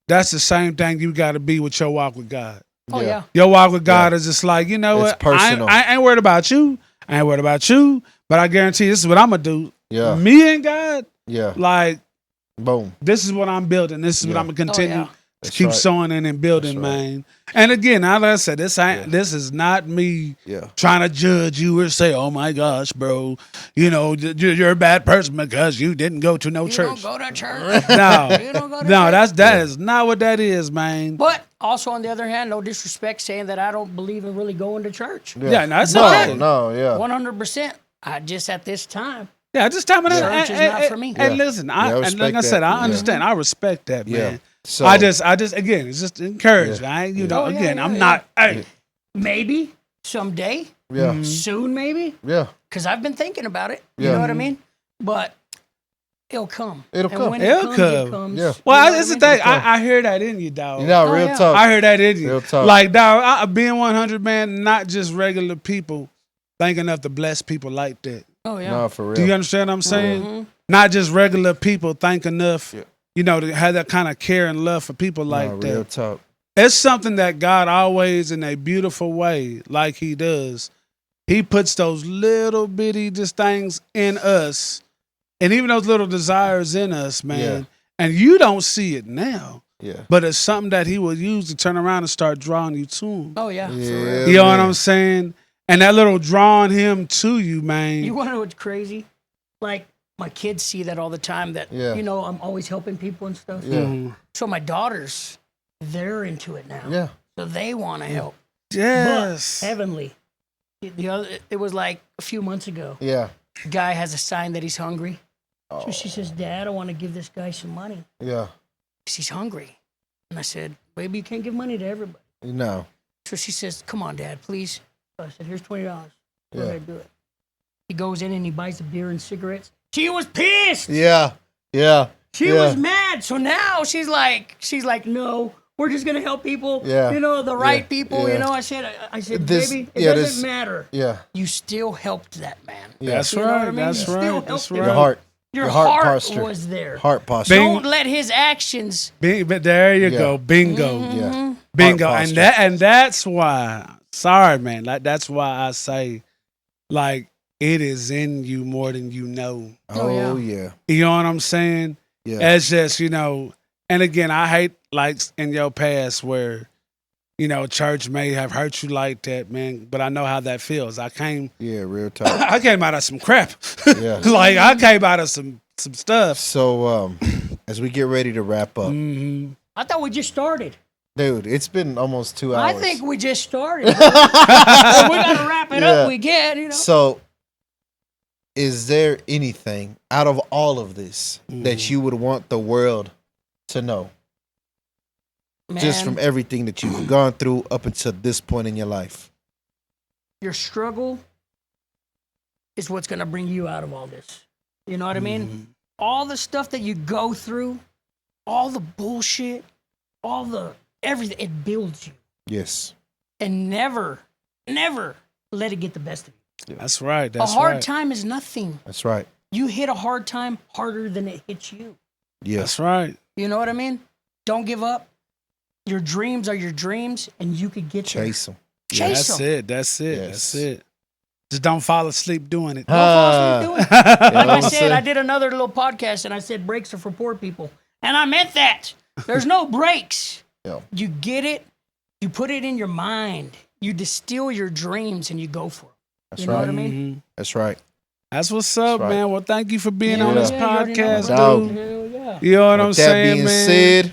D: that's the same thing you got to be with your walk with God.
E: Oh yeah.
D: Your walk with God is just like, you know
C: It's
D: what?
C: personal.
D: I ain't worried about you. I ain't worried about you. But I guarantee this is what I'm going to do.
C: Yeah.
D: Me and God,
C: Yeah.
D: like,
C: Boom.
D: this is what I'm building. This is what
C: Yeah.
D: I'm going to continue
E: yeah.
D: to
C: That's
D: keep
C: right.
D: sowing in and building,
C: That's right.
D: man. And again, like I said, this
C: Yeah.
D: this is not me
C: Yeah.
D: trying to judge you or say, oh my gosh, bro, you know, you're a bad person because you didn't go to no
E: You
D: church.
E: don't go to church.
D: No,
E: You don't go to
D: no,
E: church.
D: that is not what that is, man.
E: But also on the other hand, no disrespect saying that I don't believe in really going to church.
D: Yeah, no, it's
C: no,
D: okay.
C: no, yeah.
E: 100%. I just at this time.
D: Yeah, just tell me that.
E: Church is not for me.
D: And
C: Yeah.
D: listen,
C: Yeah, I
D: and like
C: respect
D: I said,
C: that.
D: I
C: Yeah.
D: understand. I respect that,
C: Yeah.
D: man.
C: So
D: I just again, it's just encouraged. I ain't, you know,
E: Oh, yeah,
D: again,
E: yeah,
D: I'm
E: yeah.
D: not. Hey,
E: Maybe someday,
C: yeah.
E: soon maybe,
C: Yeah.
E: because I've been thinking about it. You
C: Yeah.
E: know what I mean? But it'll come.
C: It'll
E: And
C: come.
E: when
D: It'll
E: it comes,
D: come.
E: it comes.
C: Yeah.
D: well,
E: You know
D: it's the
E: what I mean?
D: thing. I hear that in you, dog.
C: You know,
E: Oh,
C: real
E: yeah.
C: talk.
D: I heard that in you.
C: Real talk.
D: Like, dog, being 100, man, not just regular people think enough to bless people like that.
E: Oh, yeah.
C: No, for real.
D: Do you understand what I'm saying?
E: Mhm.
D: Not just regular people think enough,
C: Yeah.
D: you know, to have that kind of care and love for people like
C: no,
D: that.
C: real talk.
D: It's something that God always, in a beautiful way, like He does, He puts those little bitty just things in us, and even those little desires in us, man.
C: Yeah.
D: And you don't see it now,
C: Yeah.
D: but it's something that He will use to turn around and start drawing you to Him.
E: Oh, yeah. For
C: Yeah.
E: real.
D: You know what
C: man.
D: I'm saying? And that little drawing Him to you, man.
E: You want to know what's crazy? Like, my kids see that all the time that,
C: Yeah.
E: you know, I'm always helping people and stuff.
C: Yeah.
D: Mhm.
E: So my daughters, they're into it now.
C: Yeah.
E: So they want to help.
D: Yes.
E: But heavenly. It was like a few months ago.
C: Yeah.
E: Guy has a sign that he's hungry.
C: Oh.
E: So she says, Dad, I want to give this guy some money.
C: Yeah.
E: He's hungry. And I said, baby, you can't give money to everybody.
C: No.
E: So she says, come on, Dad, please. So I said, here's $20. Go
C: Yeah.
E: ahead, do it. He goes in and he buys the beer and cigarettes. She was pissed.
C: Yeah. Yeah.
E: She
C: yeah.
E: was mad. So now she's like, no, we're just gonna help people.
C: Yeah.
E: You know, the right people.
C: Yeah.
E: You know, I said,
C: This-
E: baby,
C: yeah,
E: it
C: this-
E: doesn't matter.
C: Yeah.
E: You still helped that man.
C: Yeah.
D: That's
E: You know what I
D: right.
E: mean?
D: That's
E: You still
D: right.
E: helped
D: That's
E: him.
D: right.
C: Your heart.
E: Your
C: heart
E: heart
C: posture.
E: was there.
C: Heart posture.
D: Bing.
E: Don't let his actions.
D: But there you
C: Yeah.
D: go. Bingo.
C: Yeah.
D: Bingo.
C: Heart
D: And
C: posture.
D: that's why, sorry, man. Like that's why I say, like, it is in you more than you know.
C: Oh, yeah.
D: You know what I'm saying?
C: Yeah.
D: It's just, you know, and again, I hate like in your past where, you know, church may have hurt you like that, man. But I know how that feels. I came
C: Yeah. Real talk.
D: I came out of some crap.
C: Yeah.
D: Like I came out of some stuff.
C: So, as we get ready to wrap up,
D: Mm-hmm.
E: I thought we just started.
C: dude, it's been almost 2 hours.
E: I think we just started. If we gotta wrap it
C: Yeah.
E: up. We can, you know.
C: So, is there anything out of all of this that you would want the world to know? Just
E: Man,
C: from everything that you've gone through up until this point in your life.
E: your struggle is what's gonna bring you out of all this. You know what I mean? All the stuff that you go through, all the bullshit, all the everything, it builds you.
C: Yes.
E: And never let it get the best of you.
D: That's right. That's
E: a hard
D: right.
E: time is nothing.
C: That's right.
E: You hit a hard time harder than it hits you.
C: Yeah.
D: That's right.
E: You know what I mean? Don't give up. Your dreams are your dreams, and you could get there.
C: Chase them.
E: Chase
D: That's
E: them.
D: it. That's it.
C: Yes.
D: That's it. Just don't fall asleep doing it.
E: Don't fall asleep doing it.
C: You know
E: Like
C: what
E: I
C: I'm
E: said,
C: saying?
E: I did another little podcast, and I said breaks are for poor people. And I meant that. There's no breaks.
C: Yeah.
E: You get it. You put it in your mind. You distill your dreams, and you go for it.
C: That's
E: You know
C: right.
E: what I mean?
D: Mhm.
C: That's right.
D: That's what's up,
C: right.
D: man. Well, thank you for being
E: Yeah,
D: on this
C: yeah,
E: you already know,
D: podcast,
C: bro.
D: dude.
E: Hell yeah.
D: You know what I'm
C: With that
D: saying,
C: being
D: man?
C: said,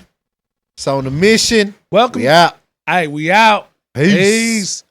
C: it's on the mission.
D: Welcome.
C: We out.
D: Hey, we out.
C: Peace.
D: Peace.